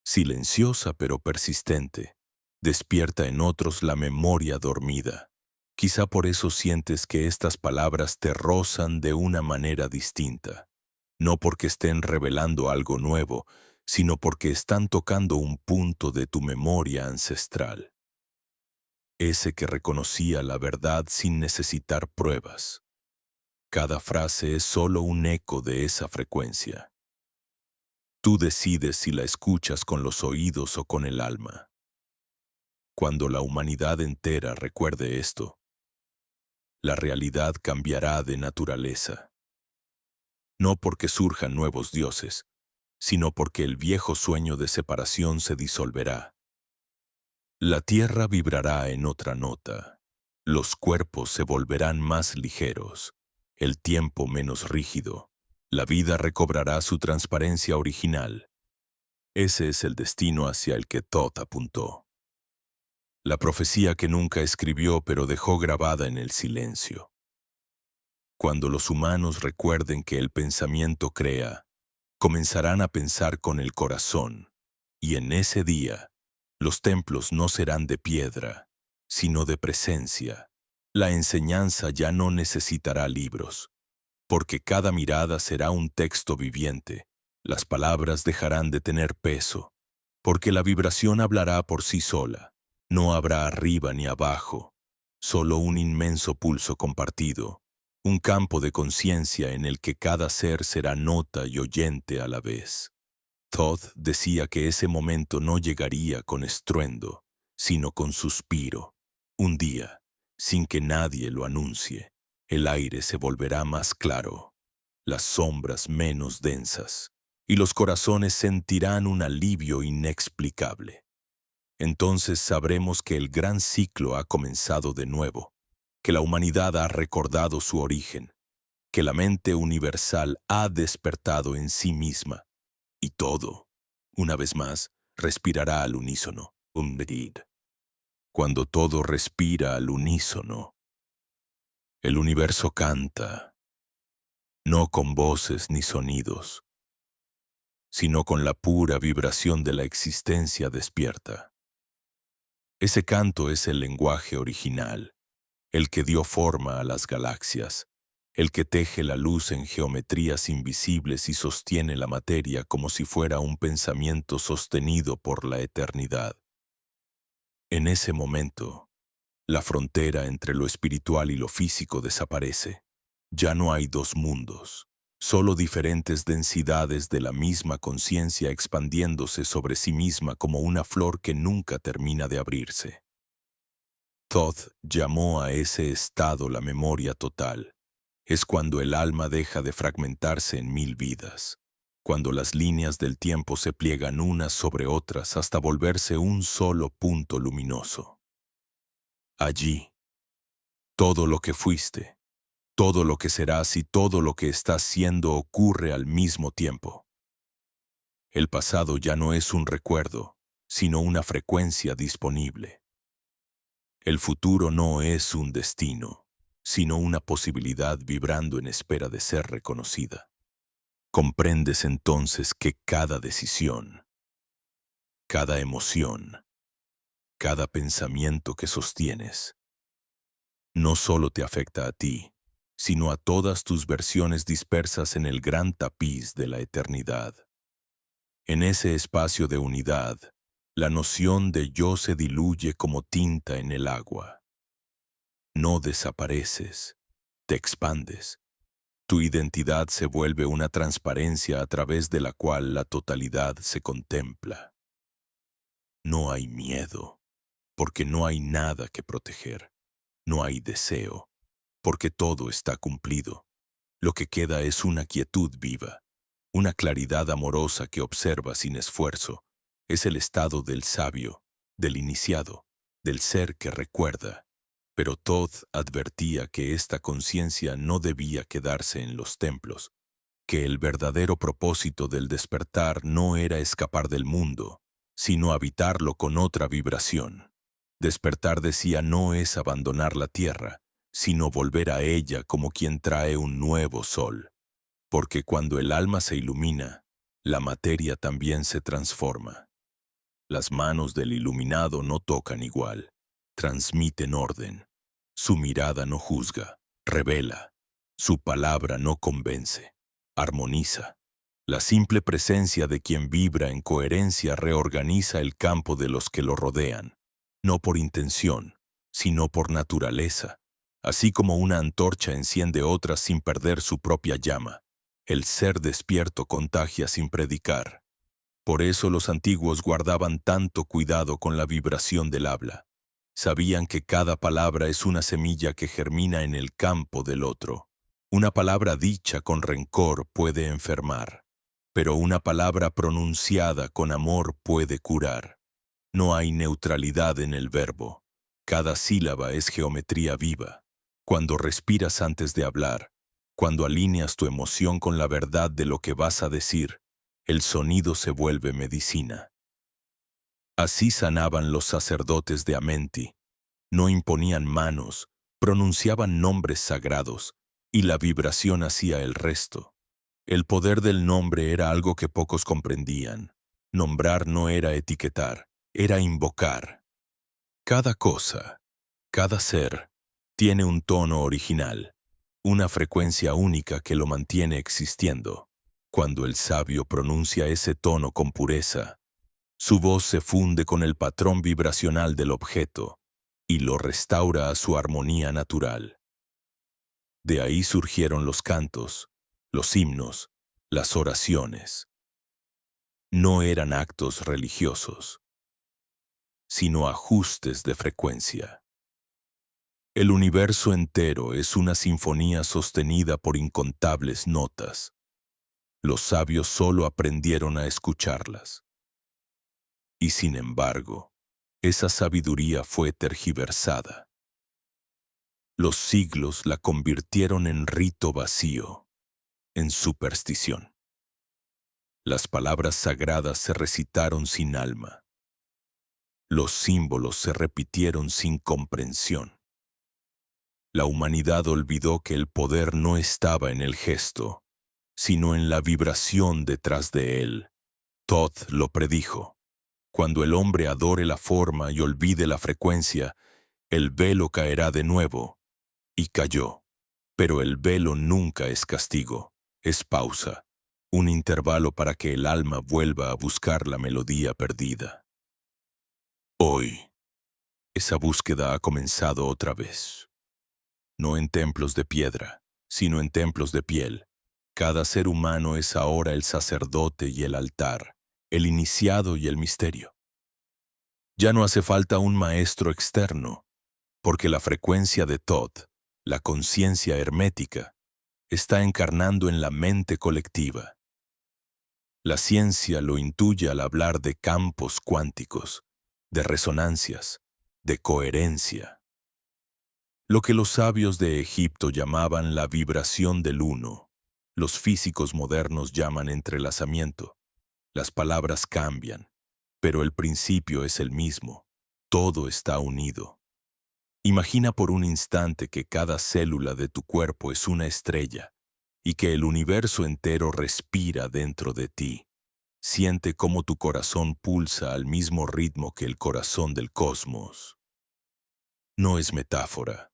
silenciosa pero persistente, despierta en otros la memoria dormida. Quizá por eso sientes que estas palabras te rozan de una manera distinta, no porque estén revelando algo nuevo, sino porque están tocando un punto de tu memoria ancestral, ese que reconocía la verdad sin necesitar pruebas. Cada frase es solo un eco de esa frecuencia. Tú decides si la escuchas con los oídos o con el alma. Cuando la humanidad entera recuerde esto, la realidad cambiará de naturaleza. No porque surjan nuevos dioses, sino porque el viejo sueño de separación se disolverá. La tierra vibrará en otra nota. Los cuerpos se volverán más ligeros, el tiempo menos rígido. La vida recobrará su transparencia original. Ese es el destino hacia el que Thoth apuntó. La profecía que nunca escribió pero dejó grabada en el silencio. Cuando los humanos recuerden que el pensamiento crea, comenzarán a pensar con el corazón, y en ese día, los templos no serán de piedra, sino de presencia. La enseñanza ya no necesitará libros, porque cada mirada será un texto viviente. Las palabras dejarán de tener peso, porque la vibración hablará por sí sola. No habrá arriba ni abajo, solo un inmenso pulso compartido, un campo de conciencia en el que cada ser será nota y oyente a la vez. Todd decía que ese momento no llegaría con estruendo, sino con suspiro. Un día, sin que nadie lo anuncie, el aire se volverá más claro, las sombras menos densas, y los corazones sentirán un alivio inexplicable. Entonces sabremos que el gran ciclo ha comenzado de nuevo, que la humanidad ha recordado su origen, que la mente universal ha despertado en sí misma, y todo, una vez más, respirará al unísono. Cuando todo respira al unísono, el universo canta, no con voces ni sonidos, sino con la pura vibración de la existencia despierta. Ese canto es el lenguaje original, el que dio forma a las galaxias, el que teje la luz en geometrías invisibles y sostiene la materia como si fuera un pensamiento sostenido por la eternidad. En ese momento, la frontera entre lo espiritual y lo físico desaparece. Ya no hay dos mundos, solo diferentes densidades de la misma conciencia expandiéndose sobre sí misma como una flor que nunca termina de abrirse. Todd llamó a ese estado la memoria total. Es cuando el alma deja de fragmentarse en mil vidas, cuando las líneas del tiempo se pliegan unas sobre otras hasta volverse un solo punto luminoso. Allí, todo lo que fuiste, todo lo que serás y todo lo que estás siendo ocurre al mismo tiempo. El pasado ya no es un recuerdo, sino una frecuencia disponible. El futuro no es un destino, sino una posibilidad vibrando en espera de ser reconocida. Comprendes entonces que cada decisión, cada emoción, cada pensamiento que sostienes, no solo te afecta a ti, sino a todas tus versiones dispersas en el gran tapiz de la eternidad. En ese espacio de unidad, la noción de yo se diluye como tinta en el agua. No desapareces, te expandes. Tu identidad se vuelve una transparencia a través de la cual la totalidad se contempla. No hay miedo, porque no hay nada que proteger. No hay deseo, porque todo está cumplido. Lo que queda es una quietud viva, una claridad amorosa que observa sin esfuerzo. Es el estado del sabio, del iniciado, del ser que recuerda. Pero Todd advertía que esta conciencia no debía quedarse en los templos, que el verdadero propósito del despertar no era escapar del mundo, sino habitarlo con otra vibración. Despertar, decía, no es abandonar la tierra, sino volver a ella como quien trae un nuevo sol. Porque cuando el alma se ilumina, la materia también se transforma. Las manos del iluminado no tocan igual, transmiten orden. Su mirada no juzga, revela. Su palabra no convence, armoniza. La simple presencia de quien vibra en coherencia reorganiza el campo de los que lo rodean, no por intención, sino por naturaleza. Así como una antorcha enciende otras sin perder su propia llama, el ser despierto contagia sin predicar. Por eso los antiguos guardaban tanto cuidado con la vibración del habla. Sabían que cada palabra es una semilla que germina en el campo del otro. Una palabra dicha con rencor puede enfermar, pero una palabra pronunciada con amor puede curar. No hay neutralidad en el verbo. Cada sílaba es geometría viva. Cuando respiras antes de hablar, cuando alineas tu emoción con la verdad de lo que vas a decir, el sonido se vuelve medicina. Así sanaban los sacerdotes de Amenti. No imponían manos, pronunciaban nombres sagrados, y la vibración hacía el resto. El poder del nombre era algo que pocos comprendían. Nombrar no era etiquetar, era invocar. Cada cosa, cada ser, tiene un tono original, una frecuencia única que lo mantiene existiendo. Cuando el sabio pronuncia ese tono con pureza, su voz se funde con el patrón vibracional del objeto y lo restaura a su armonía natural. De ahí surgieron los cantos, los himnos, las oraciones. No eran actos religiosos, sino ajustes de frecuencia. El universo entero es una sinfonía sostenida por incontables notas. Los sabios solo aprendieron a escucharlas. Y sin embargo, esa sabiduría fue tergiversada. Los siglos la convirtieron en rito vacío, en superstición. Las palabras sagradas se recitaron sin alma. Los símbolos se repitieron sin comprensión. La humanidad olvidó que el poder no estaba en el gesto, sino en la vibración detrás de él. Thoth lo predijo. Cuando el hombre adore la forma y olvide la frecuencia, el velo caerá de nuevo. Y cayó. Pero el velo nunca es castigo, es pausa, un intervalo para que el alma vuelva a buscar la melodía perdida. Hoy, esa búsqueda ha comenzado otra vez. No en templos de piedra, sino en templos de piel. Cada ser humano es ahora el sacerdote y el altar, el iniciado y el misterio. Ya no hace falta un maestro externo, porque la frecuencia de Thoth, la conciencia hermética, está encarnando en la mente colectiva. La ciencia lo intuye al hablar de campos cuánticos, de resonancias, de coherencia. Lo que los sabios de Egipto llamaban la vibración del uno, los físicos modernos llaman entrelazamiento. Las palabras cambian, pero el principio es el mismo. Todo está unido. Imagina por un instante que cada célula de tu cuerpo es una estrella y que el universo entero respira dentro de ti. Siente cómo tu corazón pulsa al mismo ritmo que el corazón del cosmos. No es metáfora.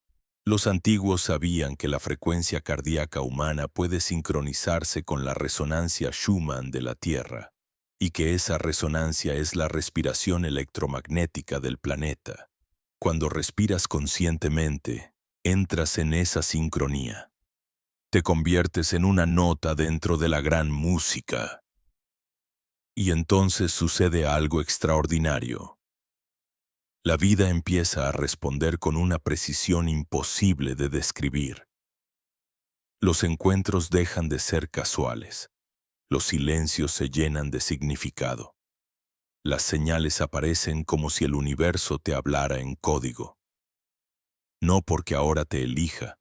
Los antiguos sabían que la frecuencia cardíaca humana puede sincronizarse con la resonancia Schumann de la Tierra, y que esa resonancia es la respiración electromagnética del planeta. Cuando respiras conscientemente, entras en esa sincronía. Te conviertes en una nota dentro de la gran música. Y entonces sucede algo extraordinario. La vida empieza a responder con una precisión imposible de describir. Los encuentros dejan de ser casuales. Los silencios se llenan de significado. Las señales aparecen como si el universo te hablara en código. No porque ahora te elija,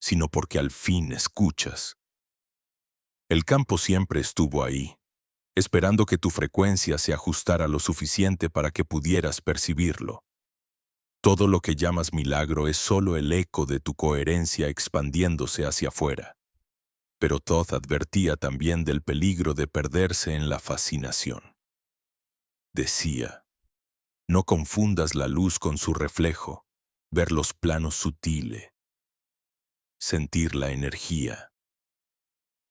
sino porque al fin escuchas. El campo siempre estuvo ahí, esperando que tu frecuencia se ajustara lo suficiente para que pudieras percibirlo. Todo lo que llamas milagro es solo el eco de tu coherencia expandiéndose hacia afuera. Pero Thoth advertía también del peligro de perderse en la fascinación. Decía, no confundas la luz con su reflejo, ver los planos sutiles, sentir la energía,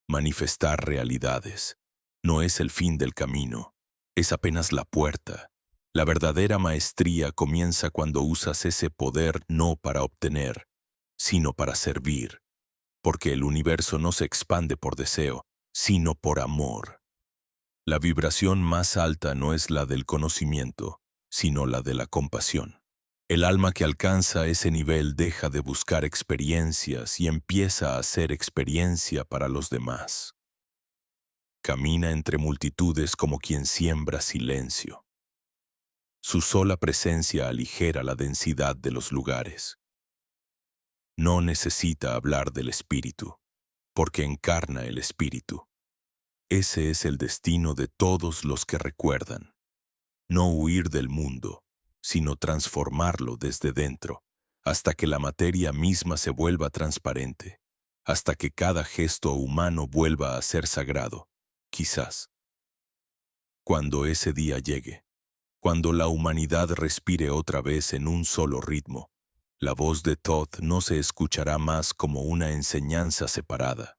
manifestar realidades. No es el fin del camino, es apenas la puerta. La verdadera maestría comienza cuando usas ese poder no para obtener, sino para servir, porque el universo no se expande por deseo, sino por amor. La vibración más alta no es la del conocimiento, sino la de la compasión. El alma que alcanza ese nivel deja de buscar experiencias y empieza a hacer experiencia para los demás. Camina entre multitudes como quien siembra silencio. Su sola presencia aligera la densidad de los lugares. No necesita hablar del espíritu, porque encarna el espíritu. Ese es el destino de todos los que recuerdan. No huir del mundo, sino transformarlo desde dentro, hasta que la materia misma se vuelva transparente, hasta que cada gesto humano vuelva a ser sagrado, quizás. Cuando ese día llegue, cuando la humanidad respire otra vez en un solo ritmo, la voz de Thoth no se escuchará más como una enseñanza separada,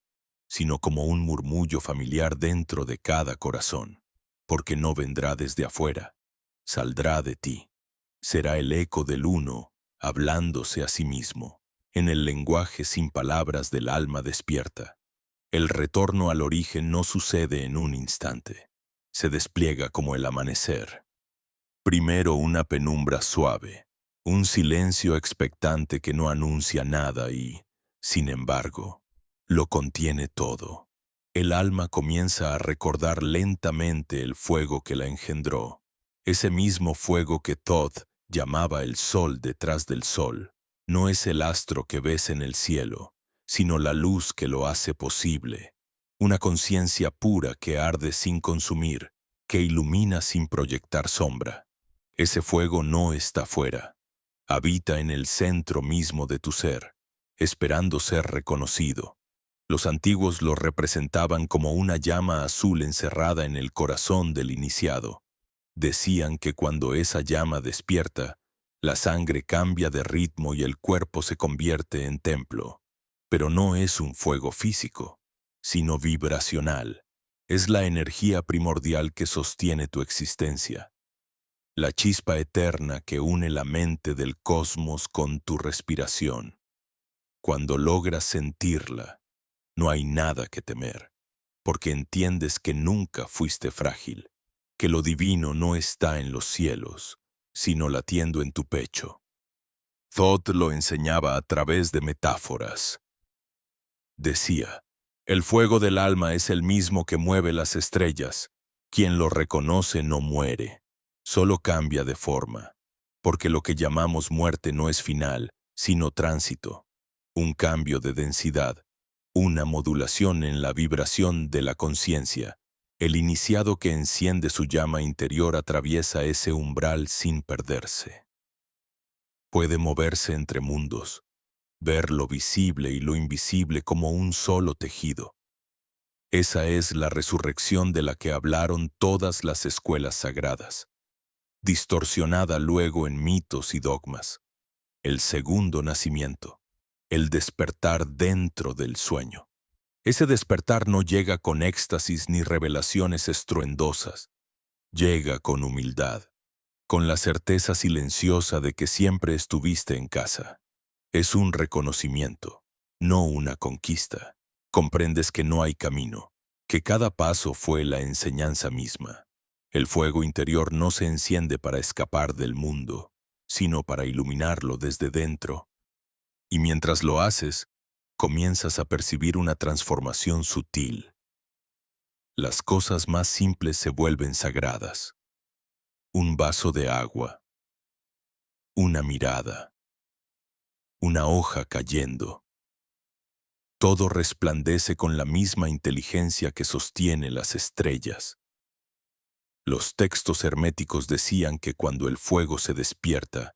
sino como un murmullo familiar dentro de cada corazón, porque no vendrá desde afuera, saldrá de ti. Será el eco del uno hablándose a sí mismo, en el lenguaje sin palabras del alma despierta. El retorno al origen no sucede en un instante, se despliega como el amanecer. Primero una penumbra suave, un silencio expectante que no anuncia nada y, sin embargo, lo contiene todo. El alma comienza a recordar lentamente el fuego que la engendró, ese mismo fuego que Thoth llamaba el sol detrás del sol. No es el astro que ves en el cielo, sino la luz que lo hace posible. Una conciencia pura que arde sin consumir, que ilumina sin proyectar sombra. Ese fuego no está fuera, habita en el centro mismo de tu ser, esperando ser reconocido. Los antiguos lo representaban como una llama azul encerrada en el corazón del iniciado. Decían que cuando esa llama despierta, la sangre cambia de ritmo y el cuerpo se convierte en templo. Pero no es un fuego físico, sino vibracional. Es la energía primordial que sostiene tu existencia. La chispa eterna que une la mente del cosmos con tu respiración. Cuando logras sentirla, no hay nada que temer, porque entiendes que nunca fuiste frágil, que lo divino no está en los cielos, sino latiendo en tu pecho. Thoth lo enseñaba a través de metáforas. Decía, el fuego del alma es el mismo que mueve las estrellas. Quien lo reconoce no muere, solo cambia de forma, porque lo que llamamos muerte no es final, sino tránsito, un cambio de densidad, una modulación en la vibración de la conciencia. El iniciado que enciende su llama interior atraviesa ese umbral sin perderse. Puede moverse entre mundos, ver lo visible y lo invisible como un solo tejido. Esa es la resurrección de la que hablaron todas las escuelas sagradas, distorsionada luego en mitos y dogmas. El segundo nacimiento, el despertar dentro del sueño. Ese despertar no llega con éxtasis ni revelaciones estruendosas. Llega con humildad, con la certeza silenciosa de que siempre estuviste en casa. Es un reconocimiento, no una conquista. Comprendes que no hay camino, que cada paso fue la enseñanza misma. El fuego interior no se enciende para escapar del mundo, sino para iluminarlo desde dentro. Y mientras lo haces, comienzas a percibir una transformación sutil. Las cosas más simples se vuelven sagradas. Un vaso de agua, una mirada, una hoja cayendo. Todo resplandece con la misma inteligencia que sostiene las estrellas. Los textos herméticos decían que cuando el fuego se despierta,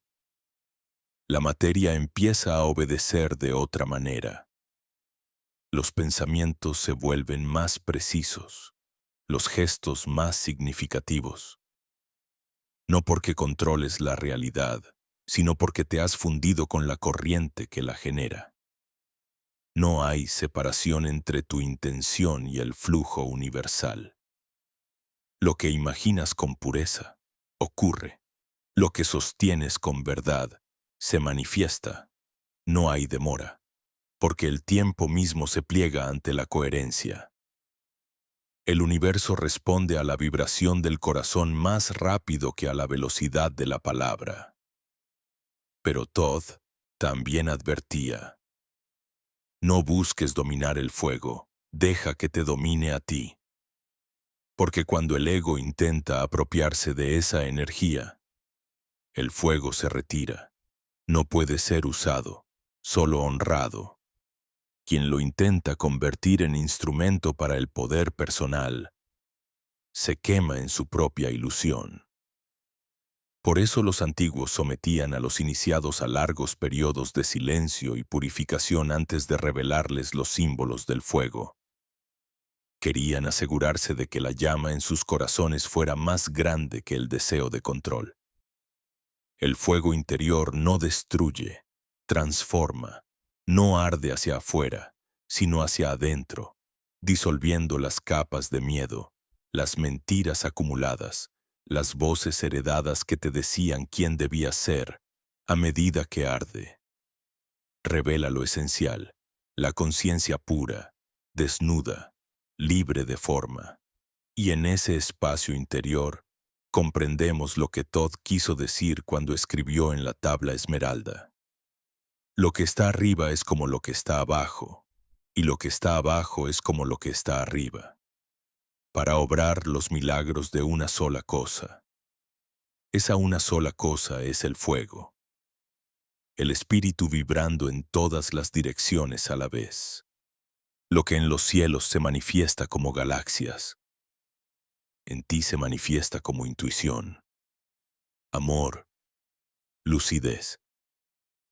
la materia empieza a obedecer de otra manera. Los pensamientos se vuelven más precisos, los gestos más significativos. No porque controles la realidad, sino porque te has fundido con la corriente que la genera. No hay separación entre tu intención y el flujo universal. Lo que imaginas con pureza, ocurre. Lo que sostienes con verdad, se manifiesta. No hay demora, porque el tiempo mismo se pliega ante la coherencia. El universo responde a la vibración del corazón más rápido que a la velocidad de la palabra. Pero Thoth también advertía: no busques dominar el fuego, deja que te domine a ti. Porque cuando el ego intenta apropiarse de esa energía, el fuego se retira. No puede ser usado, solo honrado. Quien lo intenta convertir en instrumento para el poder personal, se quema en su propia ilusión. Por eso los antiguos sometían a los iniciados a largos periodos de silencio y purificación antes de revelarles los símbolos del fuego. Querían asegurarse de que la llama en sus corazones fuera más grande que el deseo de control. El fuego interior no destruye, transforma, no arde hacia afuera, sino hacia adentro, disolviendo las capas de miedo, las mentiras acumuladas, las voces heredadas que te decían quién debías ser, a medida que arde. Revela lo esencial, la conciencia pura, desnuda, libre de forma. Y en ese espacio interior, comprendemos lo que Todd quiso decir cuando escribió en la tabla esmeralda. Lo que está arriba es como lo que está abajo, y lo que está abajo es como lo que está arriba, para obrar los milagros de una sola cosa. Esa una sola cosa es el fuego, el espíritu vibrando en todas las direcciones a la vez. Lo que en los cielos se manifiesta como galaxias, en ti se manifiesta como intuición, amor, lucidez.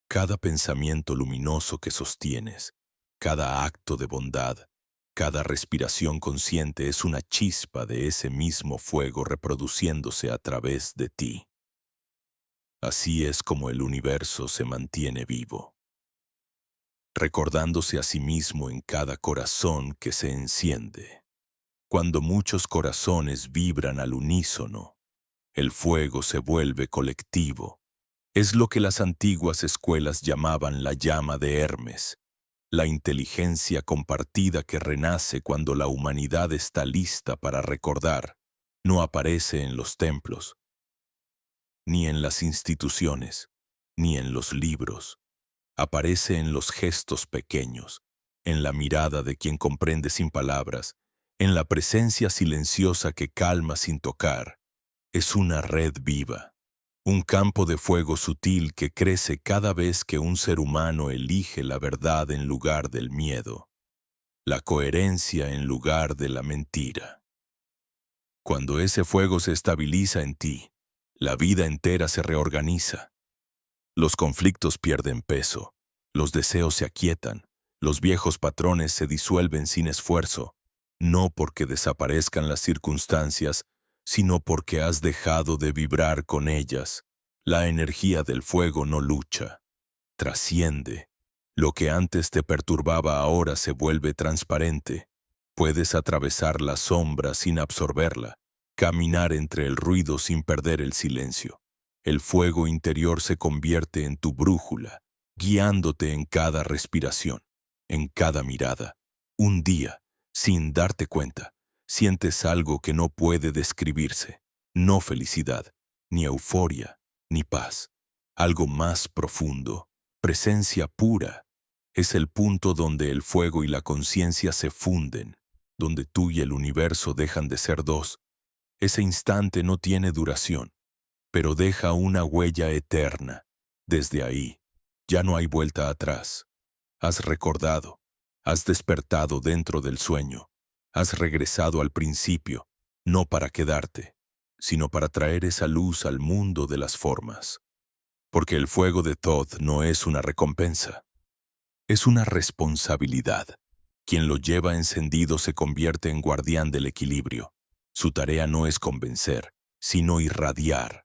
Cada pensamiento luminoso que sostienes, cada acto de bondad, cada respiración consciente es una chispa de ese mismo fuego reproduciéndose a través de ti. Así es como el universo se mantiene vivo, recordándose a sí mismo en cada corazón que se enciende. Cuando muchos corazones vibran al unísono, el fuego se vuelve colectivo. Es lo que las antiguas escuelas llamaban la llama de Hermes, la inteligencia compartida que renace cuando la humanidad está lista para recordar. No aparece en los templos, ni en las instituciones, ni en los libros. Aparece en los gestos pequeños, en la mirada de quien comprende sin palabras, en la presencia silenciosa que calma sin tocar. Es una red viva. Un campo de fuego sutil que crece cada vez que un ser humano elige la verdad en lugar del miedo, la coherencia en lugar de la mentira. Cuando ese fuego se estabiliza en ti, la vida entera se reorganiza. Los conflictos pierden peso, los deseos se aquietan, los viejos patrones se disuelven sin esfuerzo, no porque desaparezcan las circunstancias, sino porque has dejado de vibrar con ellas. La energía del fuego no lucha, trasciende. Lo que antes te perturbaba ahora se vuelve transparente. Puedes atravesar la sombra sin absorberla, caminar entre el ruido sin perder el silencio. El fuego interior se convierte en tu brújula, guiándote en cada respiración, en cada mirada. Un día, sin darte cuenta, sientes algo que no puede describirse. No felicidad, ni euforia, ni paz. Algo más profundo, presencia pura. Es el punto donde el fuego y la conciencia se funden, donde tú y el universo dejan de ser dos. Ese instante no tiene duración, pero deja una huella eterna. Desde ahí, ya no hay vuelta atrás. Has recordado, has despertado dentro del sueño, has regresado al principio, no para quedarte, sino para traer esa luz al mundo de las formas. Porque el fuego de Todd no es una recompensa, es una responsabilidad. Quien lo lleva encendido se convierte en guardián del equilibrio. Su tarea no es convencer, sino irradiar.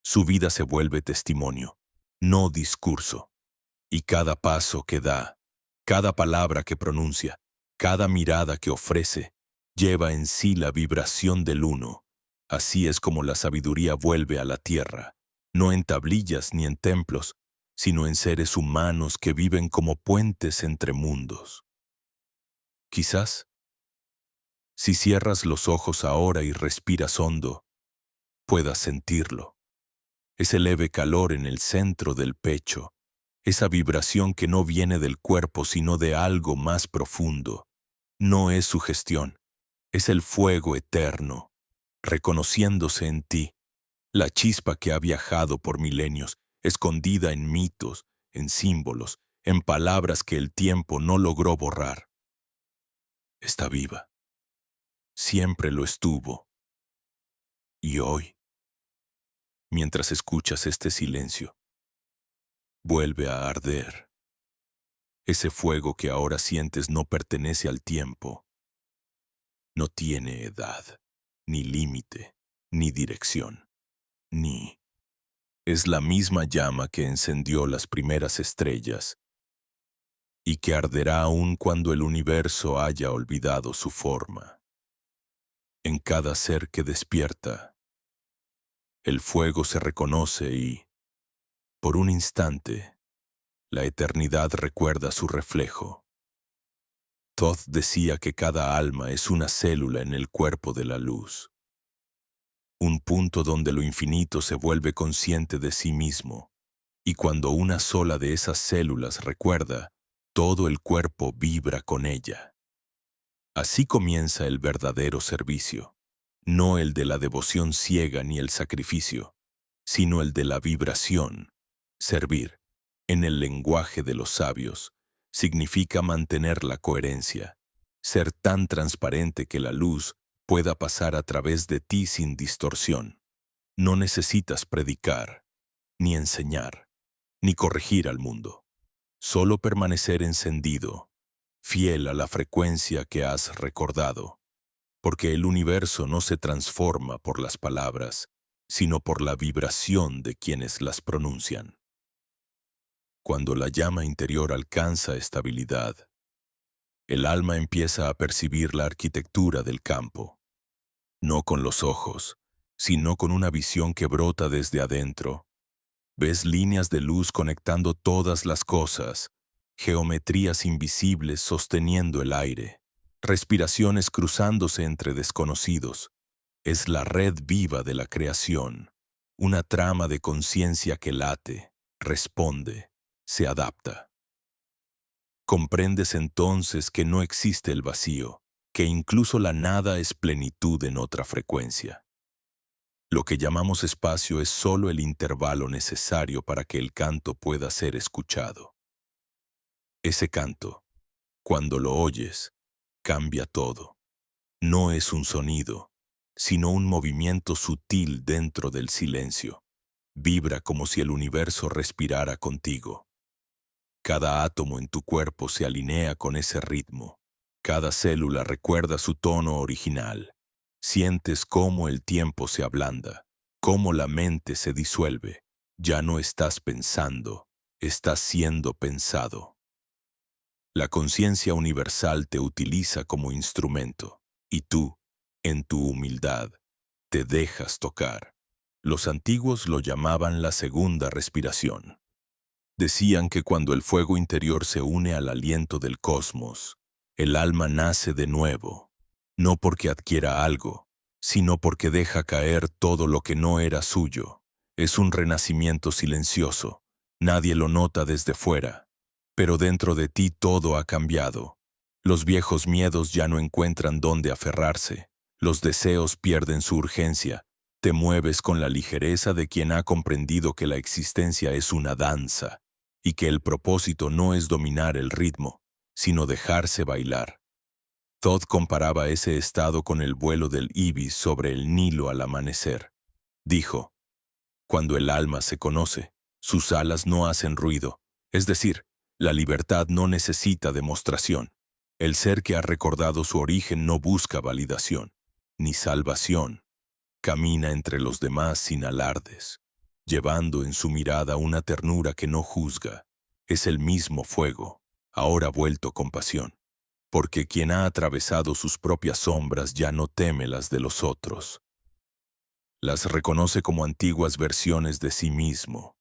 Su vida se vuelve testimonio, no discurso. Y cada paso que da, cada palabra que pronuncia, cada mirada que ofrece, lleva en sí la vibración del uno. Así es como la sabiduría vuelve a la tierra, no en tablillas ni en templos, sino en seres humanos que viven como puentes entre mundos. Quizás, si cierras los ojos ahora y respiras hondo, puedas sentirlo. Ese leve calor en el centro del pecho, esa vibración que no viene del cuerpo sino de algo más profundo. No es sugestión, es el fuego eterno, reconociéndose en ti, la chispa que ha viajado por milenios, escondida en mitos, en símbolos, en palabras que el tiempo no logró borrar. Está viva, siempre lo estuvo, y hoy Mientras escuchas este silencio, vuelve a arder. Ese fuego que ahora sientes no pertenece al tiempo, no tiene edad, ni límite, ni dirección, ni... Es la misma llama que encendió las primeras estrellas y que arderá aún cuando el universo haya olvidado su forma. En cada ser que despierta, el fuego se reconoce y, por un instante, la eternidad recuerda su reflejo. Thoth decía que cada alma es una célula en el cuerpo de la luz, un punto donde lo infinito se vuelve consciente de sí mismo, y cuando una sola de esas células recuerda, todo el cuerpo vibra con ella. Así comienza el verdadero servicio, no el de la devoción ciega ni el sacrificio, sino el de la vibración. Servir, en el lenguaje de los sabios, significa mantener la coherencia, ser tan transparente que la luz pueda pasar a través de ti sin distorsión. No necesitas predicar, ni enseñar, ni corregir al mundo. Solo permanecer encendido, fiel a la frecuencia que has recordado, porque el universo no se transforma por las palabras, sino por la vibración de quienes las pronuncian. Cuando la llama interior alcanza estabilidad, el alma empieza a percibir la arquitectura del campo, no con los ojos, sino con una visión que brota desde adentro. Ves líneas de luz conectando todas las cosas, geometrías invisibles sosteniendo el aire, respiraciones cruzándose entre desconocidos. Es la red viva de la creación, una trama de conciencia que late, responde, se adapta. Comprendes entonces que no existe el vacío, que incluso la nada es plenitud en otra frecuencia. Lo que llamamos espacio es solo el intervalo necesario para que el canto pueda ser escuchado. Ese canto, cuando lo oyes, cambia todo. No es un sonido, sino un movimiento sutil dentro del silencio. Vibra como si el universo respirara contigo. Cada átomo en tu cuerpo se alinea con ese ritmo. Cada célula recuerda su tono original. Sientes cómo el tiempo se ablanda, cómo la mente se disuelve. Ya no estás pensando, estás siendo pensado. La conciencia universal te utiliza como instrumento, y tú, en tu humildad, te dejas tocar. Los antiguos lo llamaban la segunda respiración. Decían que cuando el fuego interior se une al aliento del cosmos, el alma nace de nuevo, no porque adquiera algo, sino porque deja caer todo lo que no era suyo. Es un renacimiento silencioso, nadie lo nota desde fuera, pero dentro de ti todo ha cambiado. Los viejos miedos ya no encuentran dónde aferrarse, los deseos pierden su urgencia, te mueves con la ligereza de quien ha comprendido que la existencia es una danza, y que el propósito no es dominar el ritmo, sino dejarse bailar. Thoth comparaba ese estado con el vuelo del ibis sobre el Nilo al amanecer. Dijo, cuando el alma se conoce, sus alas no hacen ruido, es decir, la libertad no necesita demostración. El ser que ha recordado su origen no busca validación, ni salvación. Camina entre los demás sin alardes, llevando en su mirada una ternura que no juzga. Es el mismo fuego, ahora vuelto compasión, porque quien ha atravesado sus propias sombras ya no teme las de los otros. Las reconoce como antiguas versiones de sí mismo.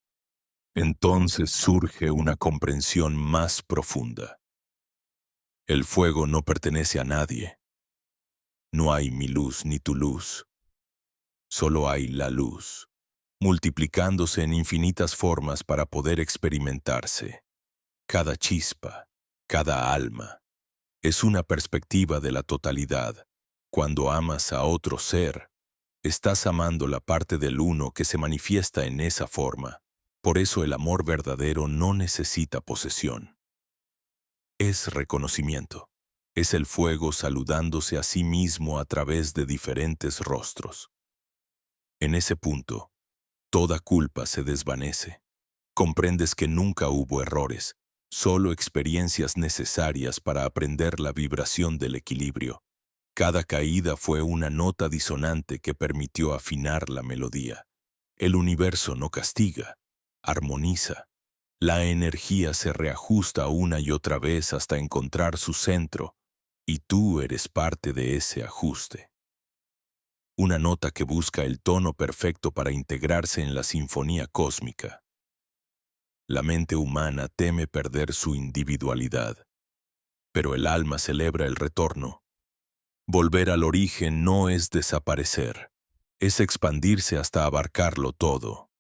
Entonces surge una comprensión más profunda. El fuego no pertenece a nadie. No hay mi luz ni tu luz. Solo hay la luz, multiplicándose en infinitas formas para poder experimentarse. Cada chispa, cada alma, es una perspectiva de la totalidad. Cuando amas a otro ser, estás amando la parte del uno que se manifiesta en esa forma. Por eso el amor verdadero no necesita posesión. Es reconocimiento. Es el fuego saludándose a sí mismo a través de diferentes rostros. En ese punto, Toda culpa se desvanece. Comprendes que nunca hubo errores, solo experiencias necesarias para aprender la vibración del equilibrio. Cada caída fue una nota disonante que permitió afinar la melodía. El universo no castiga, armoniza. La energía se reajusta una y otra vez hasta encontrar su centro, y tú eres parte de ese ajuste. Una nota que busca el tono perfecto para integrarse en la sinfonía cósmica. La mente humana teme perder su individualidad, pero el alma celebra el retorno. Volver al origen no es desaparecer, es expandirse hasta abarcarlo todo.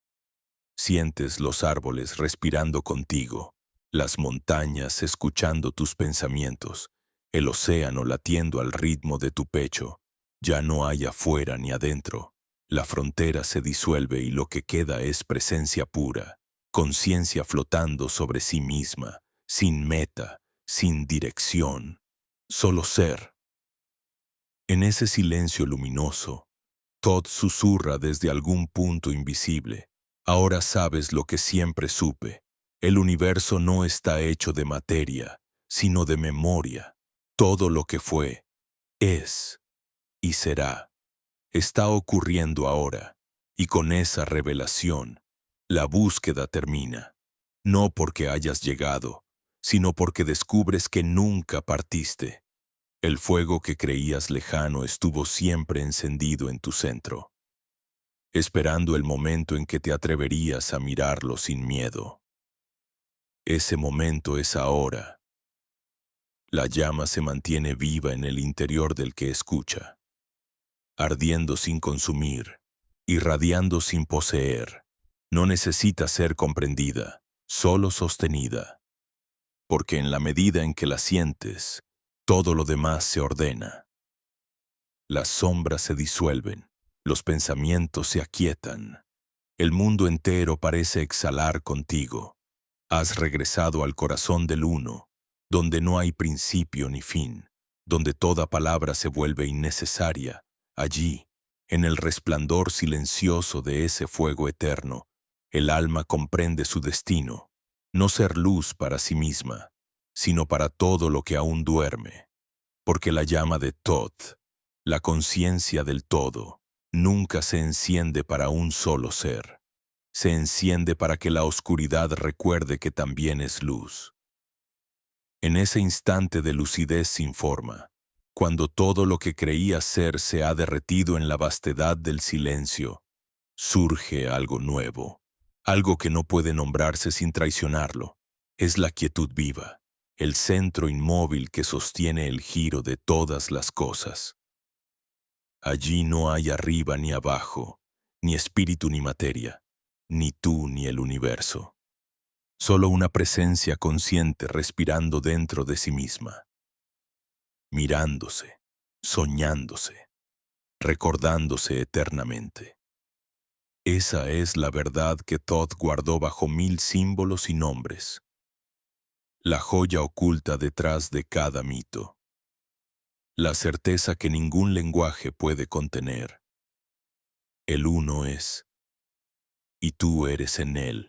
Sientes los árboles respirando contigo, las montañas escuchando tus pensamientos, el océano latiendo al ritmo de tu pecho. Ya no hay afuera ni adentro. La frontera se disuelve y lo que queda es presencia pura, conciencia flotando sobre sí misma, sin meta, sin dirección, solo ser. En ese silencio luminoso, Todd susurra desde algún punto invisible. Ahora sabes lo que siempre supe. El universo no está hecho de materia, sino de memoria. Todo lo que fue, es y será. Está ocurriendo ahora, y con esa revelación, la búsqueda termina. No porque hayas llegado, sino porque descubres que nunca partiste. El fuego que creías lejano estuvo siempre encendido en tu centro, esperando el momento en que te atreverías a mirarlo sin miedo. Ese momento es ahora. La llama se mantiene viva en el interior del que escucha, ardiendo sin consumir, irradiando sin poseer. No necesita ser comprendida, solo sostenida, porque en la medida en que la sientes, todo lo demás se ordena. Las sombras se disuelven, los pensamientos se aquietan. El mundo entero parece exhalar contigo. Has regresado al corazón del uno, donde no hay principio ni fin, donde toda palabra se vuelve innecesaria. Allí, en el resplandor silencioso de ese fuego eterno, el alma comprende su destino, no ser luz para sí misma, sino para todo lo que aún duerme. Porque la llama de Thoth, la conciencia del todo, nunca se enciende para un solo ser. Se enciende para que la oscuridad recuerde que también es luz. En ese instante de lucidez sin forma, cuando todo lo que creía ser se ha derretido en la vastedad del silencio, surge algo nuevo, algo que no puede nombrarse sin traicionarlo. Es la quietud viva, el centro inmóvil que sostiene el giro de todas las cosas. Allí no hay arriba ni abajo, ni espíritu ni materia, ni tú ni el universo. Solo una presencia consciente respirando dentro de sí misma, mirándose, soñándose, recordándose eternamente. Esa es la verdad que Thoth guardó bajo 1000 símbolos y nombres, la joya oculta detrás de cada mito, la certeza que ningún lenguaje puede contener. El uno es, y tú eres en él.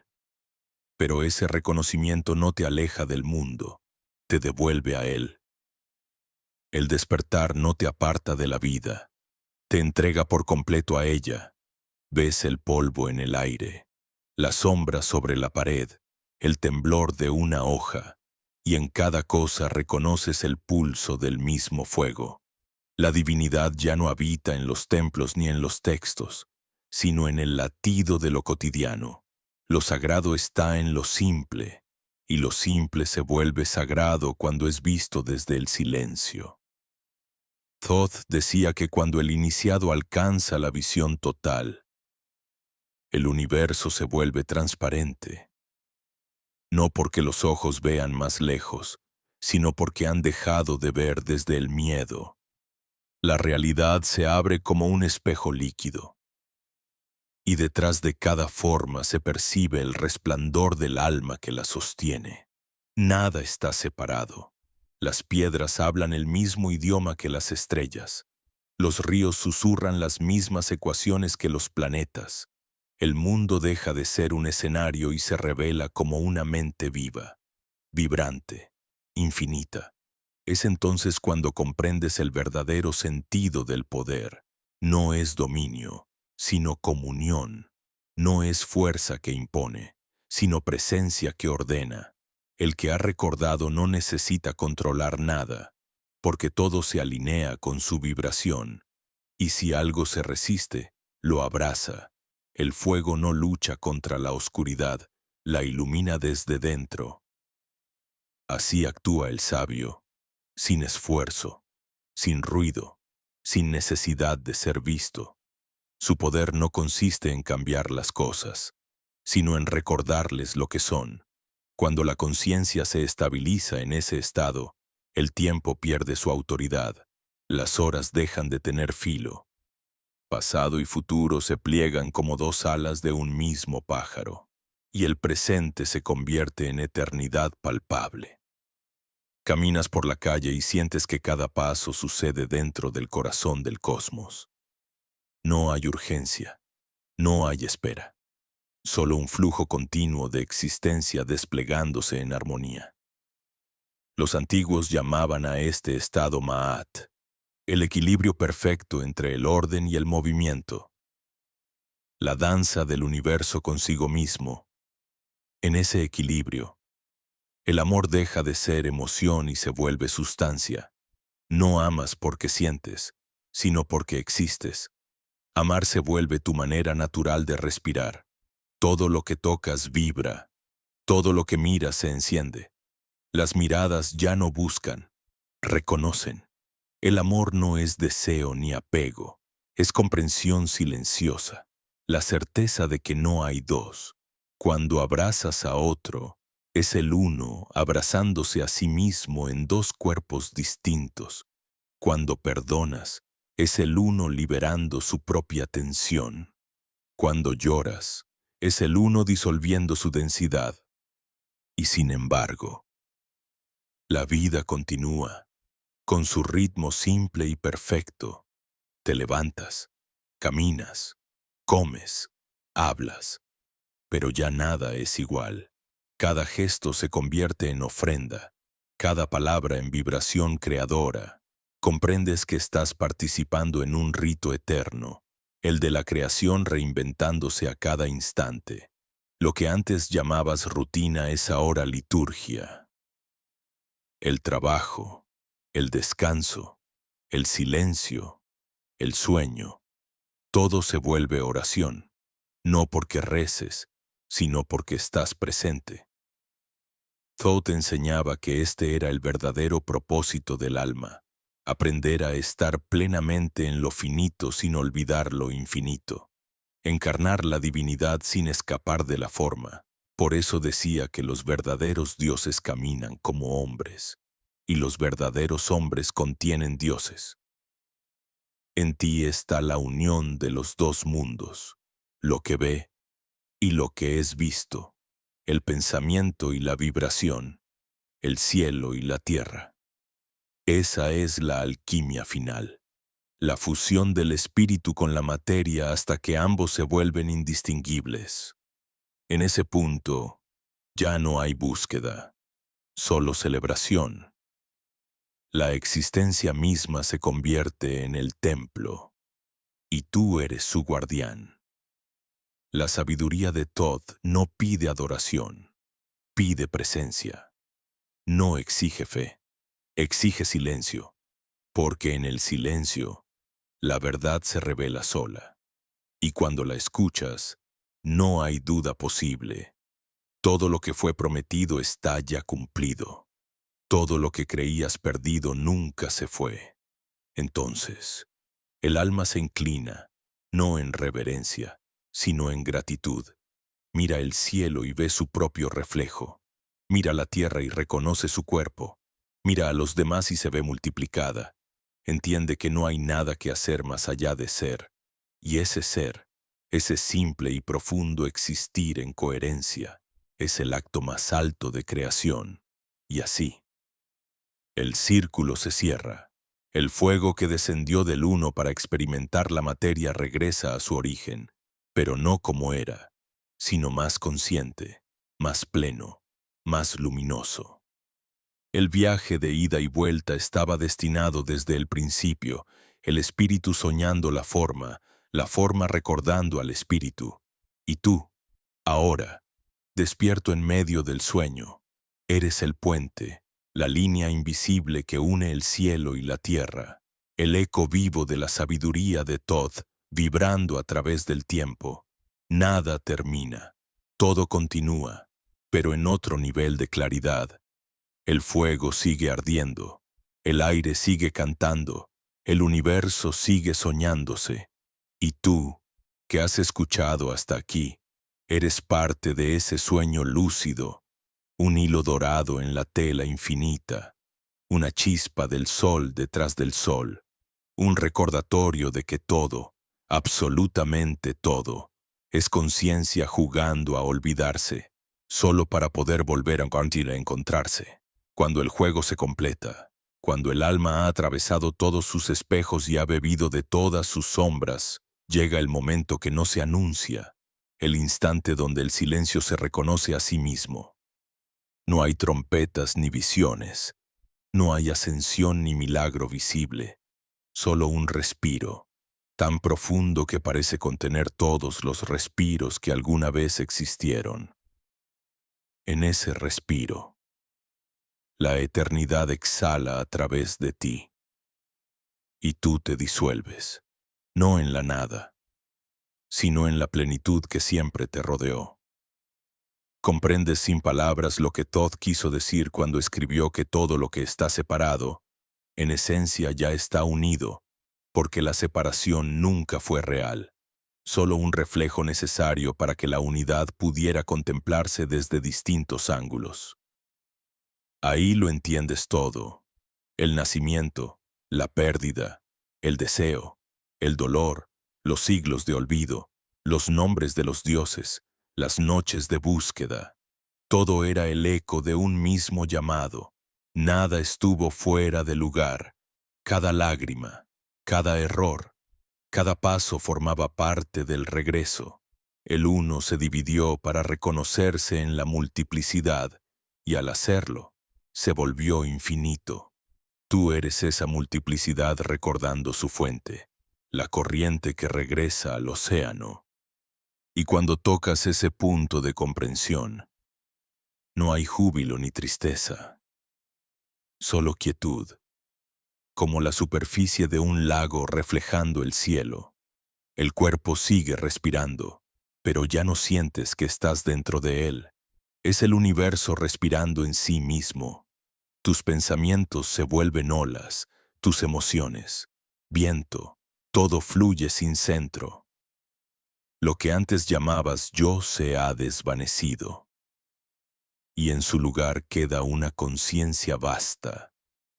Pero ese reconocimiento no te aleja del mundo, te devuelve a él. El despertar no te aparta de la vida, te entrega por completo a ella. Ves el polvo en el aire, la sombra sobre la pared, el temblor de una hoja, y en cada cosa reconoces el pulso del mismo fuego. La divinidad ya no habita en los templos ni en los textos, sino en el latido de lo cotidiano. Lo sagrado está en lo simple, y lo simple se vuelve sagrado cuando es visto desde el silencio. Thoth decía que cuando el iniciado alcanza la visión total, el universo se vuelve transparente. No porque los ojos vean más lejos, sino porque han dejado de ver desde el miedo. La realidad se abre como un espejo líquido, y detrás de cada forma se percibe el resplandor del alma que la sostiene. Nada está separado. Las piedras hablan el mismo idioma que las estrellas. Los ríos susurran las mismas ecuaciones que los planetas. El mundo deja de ser un escenario y se revela como una mente viva, vibrante, infinita. Es entonces cuando comprendes el verdadero sentido del poder. No es dominio, sino comunión. No es fuerza que impone, sino presencia que ordena. El que ha recordado no necesita controlar nada, porque todo se alinea con su vibración. Y si algo se resiste, lo abraza. El fuego no lucha contra la oscuridad, la ilumina desde dentro. Así actúa el sabio, sin esfuerzo, sin ruido, sin necesidad de ser visto. Su poder no consiste en cambiar las cosas, sino en recordarles lo que son. Cuando la conciencia se estabiliza en ese estado, el tiempo pierde su autoridad, las horas dejan de tener filo. Pasado y futuro se pliegan como dos alas de un mismo pájaro, y el presente se convierte en eternidad palpable. Caminas por la calle y sientes que cada paso sucede dentro del corazón del cosmos. No hay urgencia, no hay espera, solo un flujo continuo de existencia desplegándose en armonía. Los antiguos llamaban a este estado Ma'at, el equilibrio perfecto entre el orden y el movimiento, la danza del universo consigo mismo. En ese equilibrio, el amor deja de ser emoción y se vuelve sustancia. No amas porque sientes, sino porque existes. Amar se vuelve tu manera natural de respirar. Todo lo que tocas vibra, todo lo que miras se enciende. Las miradas ya no buscan, reconocen. El amor no es deseo ni apego, es comprensión silenciosa, la certeza de que no hay dos. Cuando abrazas a otro, es el uno abrazándose a sí mismo en dos cuerpos distintos. Cuando perdonas, es el uno liberando su propia tensión. Cuando lloras, es el uno disolviendo su densidad. Y sin embargo, la vida continúa, con su ritmo simple y perfecto. Te levantas, caminas, comes, hablas, pero ya nada es igual. Cada gesto se convierte en ofrenda, cada palabra en vibración creadora. Comprendes que estás participando en un rito eterno, el de la creación reinventándose a cada instante. Lo que antes llamabas rutina es ahora liturgia. El trabajo, el descanso, el silencio, el sueño, todo se vuelve oración, no porque reces, sino porque estás presente. Thoth enseñaba que este era el verdadero propósito del alma, aprender a estar plenamente en lo finito sin olvidar lo infinito, encarnar la divinidad sin escapar de la forma. Por eso decía que los verdaderos dioses caminan como hombres, y los verdaderos hombres contienen dioses. En ti está la unión de los dos mundos, lo que ve y lo que es visto, el pensamiento y la vibración, el cielo y la tierra. Esa es la alquimia final, la fusión del espíritu con la materia hasta que ambos se vuelven indistinguibles. En ese punto, ya no hay búsqueda, solo celebración. La existencia misma se convierte en el templo, y tú eres su guardián. La sabiduría de Thoth no pide adoración, pide presencia. No exige fe, exige silencio, porque en el silencio la verdad se revela sola. Y cuando la escuchas, no hay duda posible. Todo lo que fue prometido está ya cumplido. Todo lo que creías perdido nunca se fue. Entonces, el alma se inclina, no en reverencia, sino en gratitud. Mira el cielo y ve su propio reflejo. Mira la tierra y reconoce su cuerpo. Mira a los demás y se ve multiplicada. Entiende que no hay nada que hacer más allá de ser. Y ese ser, ese simple y profundo existir en coherencia, es el acto más alto de creación. Y así, el círculo se cierra. El fuego que descendió del uno para experimentar la materia regresa a su origen. pero no como era, sino más consciente, más pleno, más luminoso. El viaje de ida y vuelta estaba destinado desde el principio, el espíritu soñando la forma recordando al espíritu. Y tú, ahora, despierto en medio del sueño, eres el puente, la línea invisible que une el cielo y la tierra, el eco vivo de la sabiduría de Thoth, vibrando a través del tiempo. Nada termina, todo continúa, pero en otro nivel de claridad. El fuego sigue ardiendo, el aire sigue cantando, el universo sigue soñándose. Y tú, que has escuchado hasta aquí, eres parte de ese sueño lúcido, un hilo dorado en la tela infinita, una chispa del sol detrás del sol, un recordatorio de que todo, absolutamente todo, es conciencia jugando a olvidarse, solo para poder volver a encontrarse. Cuando el juego se completa, cuando el alma ha atravesado todos sus espejos y ha bebido de todas sus sombras, llega el momento que no se anuncia, el instante donde el silencio se reconoce a sí mismo. No hay trompetas ni visiones, no hay ascensión ni milagro visible, solo un respiro, tan profundo que parece contener todos los respiros que alguna vez existieron. En ese respiro, la eternidad exhala a través de ti, y tú te disuelves, no en la nada, sino en la plenitud que siempre te rodeó. Comprendes sin palabras lo que Thoth quiso decir cuando escribió que todo lo que está separado, en esencia ya está unido, porque la separación nunca fue real, solo un reflejo necesario para que la unidad pudiera contemplarse desde distintos ángulos. Ahí lo entiendes todo: el nacimiento, la pérdida, el deseo, el dolor, los siglos de olvido, los nombres de los dioses, las noches de búsqueda. Todo era el eco de un mismo llamado. Nada estuvo fuera de lugar. Cada lágrima, cada error, cada paso formaba parte del regreso. El uno se dividió para reconocerse en la multiplicidad, y al hacerlo, se volvió infinito. Tú eres esa multiplicidad recordando su fuente, la corriente que regresa al océano. Y cuando tocas ese punto de comprensión, no hay júbilo ni tristeza, solo quietud, como la superficie de un lago reflejando el cielo. El cuerpo sigue respirando, pero ya no sientes que estás dentro de él. Es el universo respirando en sí mismo. Tus pensamientos se vuelven olas, tus emociones, viento, todo fluye sin centro. Lo que antes llamabas yo se ha desvanecido, y en su lugar queda una conciencia vasta,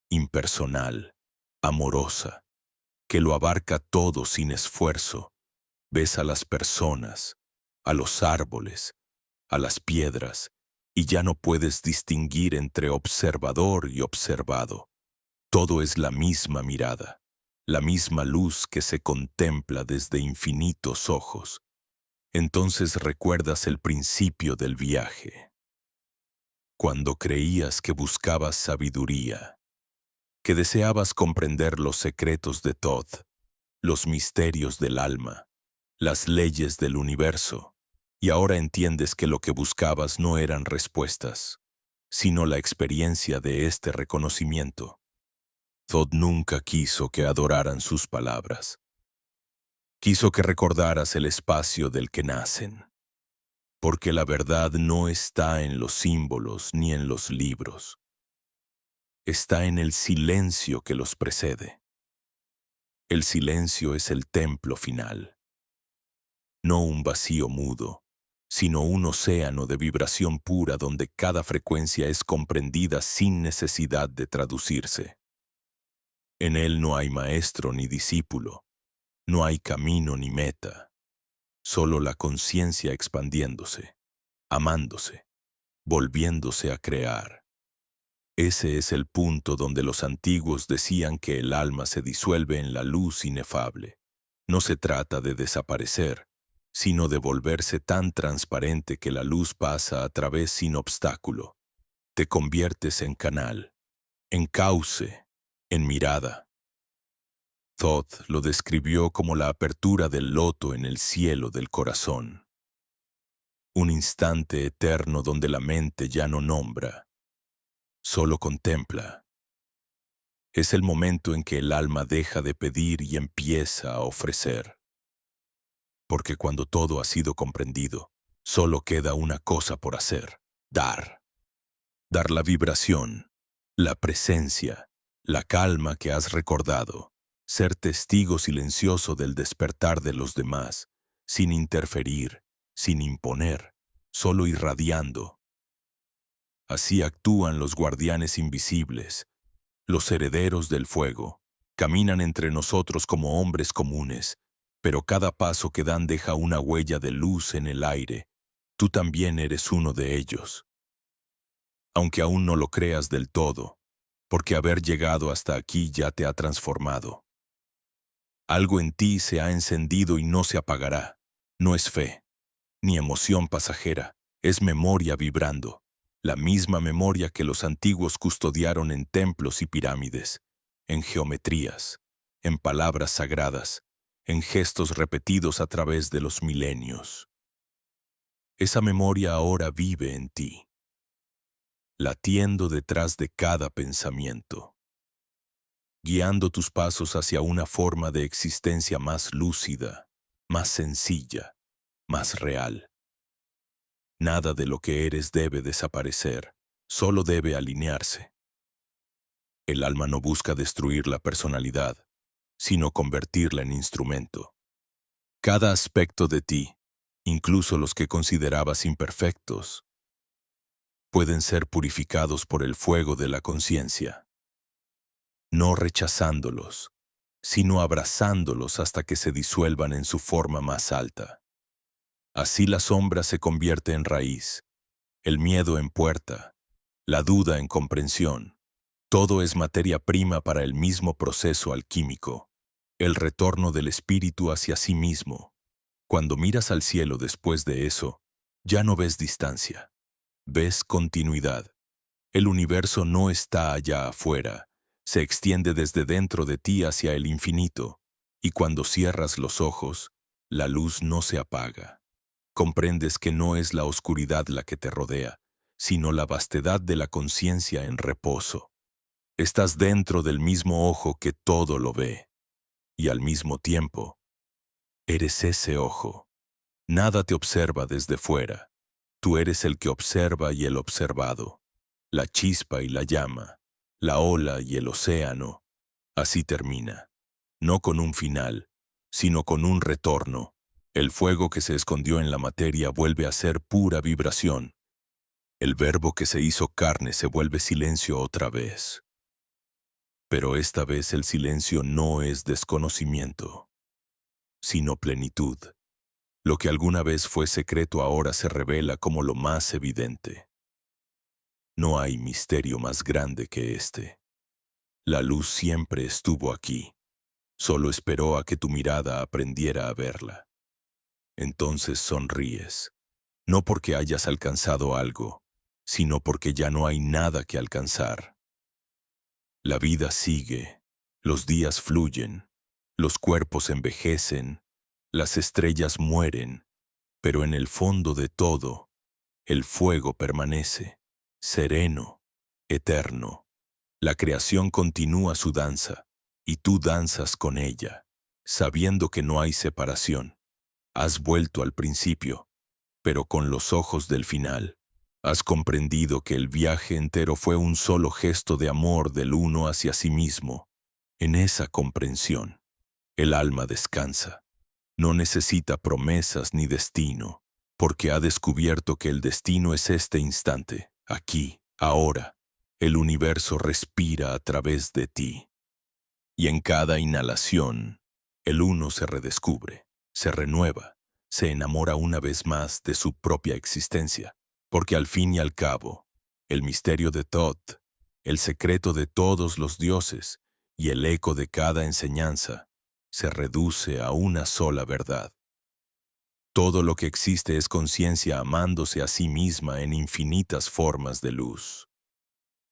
impersonal, amorosa, que lo abarca todo sin esfuerzo. Ves a las personas, a los árboles, a las piedras, y ya no puedes distinguir entre observador y observado. Todo es la misma mirada, la misma luz que se contempla desde infinitos ojos. Entonces recuerdas el principio del viaje, cuando creías que buscabas sabiduría, que deseabas comprender los secretos de Thoth, los misterios del alma, las leyes del universo, y ahora entiendes que lo que buscabas no eran respuestas, sino la experiencia de este reconocimiento. Thoth nunca quiso que adoraran sus palabras. Quiso que recordaras el espacio del que nacen, porque la verdad no está en los símbolos ni en los libros. Está en el silencio que los precede. El silencio es el templo final. No un vacío mudo, sino un océano de vibración pura donde cada frecuencia es comprendida sin necesidad de traducirse. En él no hay maestro ni discípulo, no hay camino ni meta, solo la conciencia expandiéndose, amándose, volviéndose a crear. Ese es el punto donde los antiguos decían que el alma se disuelve en la luz inefable. No se trata de desaparecer, sino de volverse tan transparente que la luz pasa a través sin obstáculo. Te conviertes en canal, en cauce, en mirada. Thoth lo describió como la apertura del loto en el cielo del corazón. Un instante eterno donde la mente ya no nombra, solo contempla. Es el momento en que el alma deja de pedir y empieza a ofrecer. Porque cuando todo ha sido comprendido, solo queda una cosa por hacer: dar. Dar la vibración, la presencia, la calma que has recordado, ser testigo silencioso del despertar de los demás, sin interferir, sin imponer, solo irradiando. Así actúan los guardianes invisibles, los herederos del fuego. Caminan entre nosotros como hombres comunes, pero cada paso que dan deja una huella de luz en el aire. Tú también eres uno de ellos. Aunque aún no lo creas del todo, porque haber llegado hasta aquí ya te ha transformado. Algo en ti se ha encendido y no se apagará. No es fe, ni emoción pasajera, es memoria vibrando, la misma memoria que los antiguos custodiaron en templos y pirámides, en geometrías, en palabras sagradas, en gestos repetidos a través de los milenios. Esa memoria ahora vive en ti, latiendo detrás de cada pensamiento, guiando tus pasos hacia una forma de existencia más lúcida, más sencilla, más real. Nada de lo que eres debe desaparecer, solo debe alinearse. El alma no busca destruir la personalidad, sino convertirla en instrumento. Cada aspecto de ti, incluso los que considerabas imperfectos, pueden ser purificados por el fuego de la conciencia, no rechazándolos, sino abrazándolos hasta que se disuelvan en su forma más alta. Así la sombra se convierte en raíz, el miedo en puerta, la duda en comprensión. Todo es materia prima para el mismo proceso alquímico, el retorno del espíritu hacia sí mismo. Cuando miras al cielo después de eso, ya no ves distancia, ves continuidad. El universo no está allá afuera, se extiende desde dentro de ti hacia el infinito, y cuando cierras los ojos, la luz no se apaga. Comprendes que no es la oscuridad la que te rodea, sino la vastedad de la conciencia en reposo. Estás dentro del mismo ojo que todo lo ve, y al mismo tiempo, eres ese ojo. Nada te observa desde fuera. Tú eres el que observa y el observado, la chispa y la llama, la ola y el océano. Así termina, no con un final, sino con un retorno. El fuego que se escondió en la materia vuelve a ser pura vibración. El verbo que se hizo carne se vuelve silencio otra vez. Pero esta vez el silencio no es desconocimiento, sino plenitud. Lo que alguna vez fue secreto ahora se revela como lo más evidente. No hay misterio más grande que este. La luz siempre estuvo aquí, solo esperó a que tu mirada aprendiera a verla. Entonces sonríes, no porque hayas alcanzado algo, sino porque ya no hay nada que alcanzar. La vida sigue, los días fluyen, los cuerpos envejecen, las estrellas mueren, pero en el fondo de todo, el fuego permanece, sereno, eterno. La creación continúa su danza, y tú danzas con ella, sabiendo que no hay separación. Has vuelto al principio, pero con los ojos del final. Has comprendido que el viaje entero fue un solo gesto de amor del uno hacia sí mismo. En esa comprensión, el alma descansa. No necesita promesas ni destino, porque ha descubierto que el destino es este instante, aquí, ahora. El universo respira a través de ti. Y en cada inhalación, el uno se redescubre, se renueva, se enamora una vez más de su propia existencia, porque al fin y al cabo, el misterio de Thoth, el secreto de todos los dioses y el eco de cada enseñanza se reduce a una sola verdad. Todo lo que existe es conciencia amándose a sí misma en infinitas formas de luz.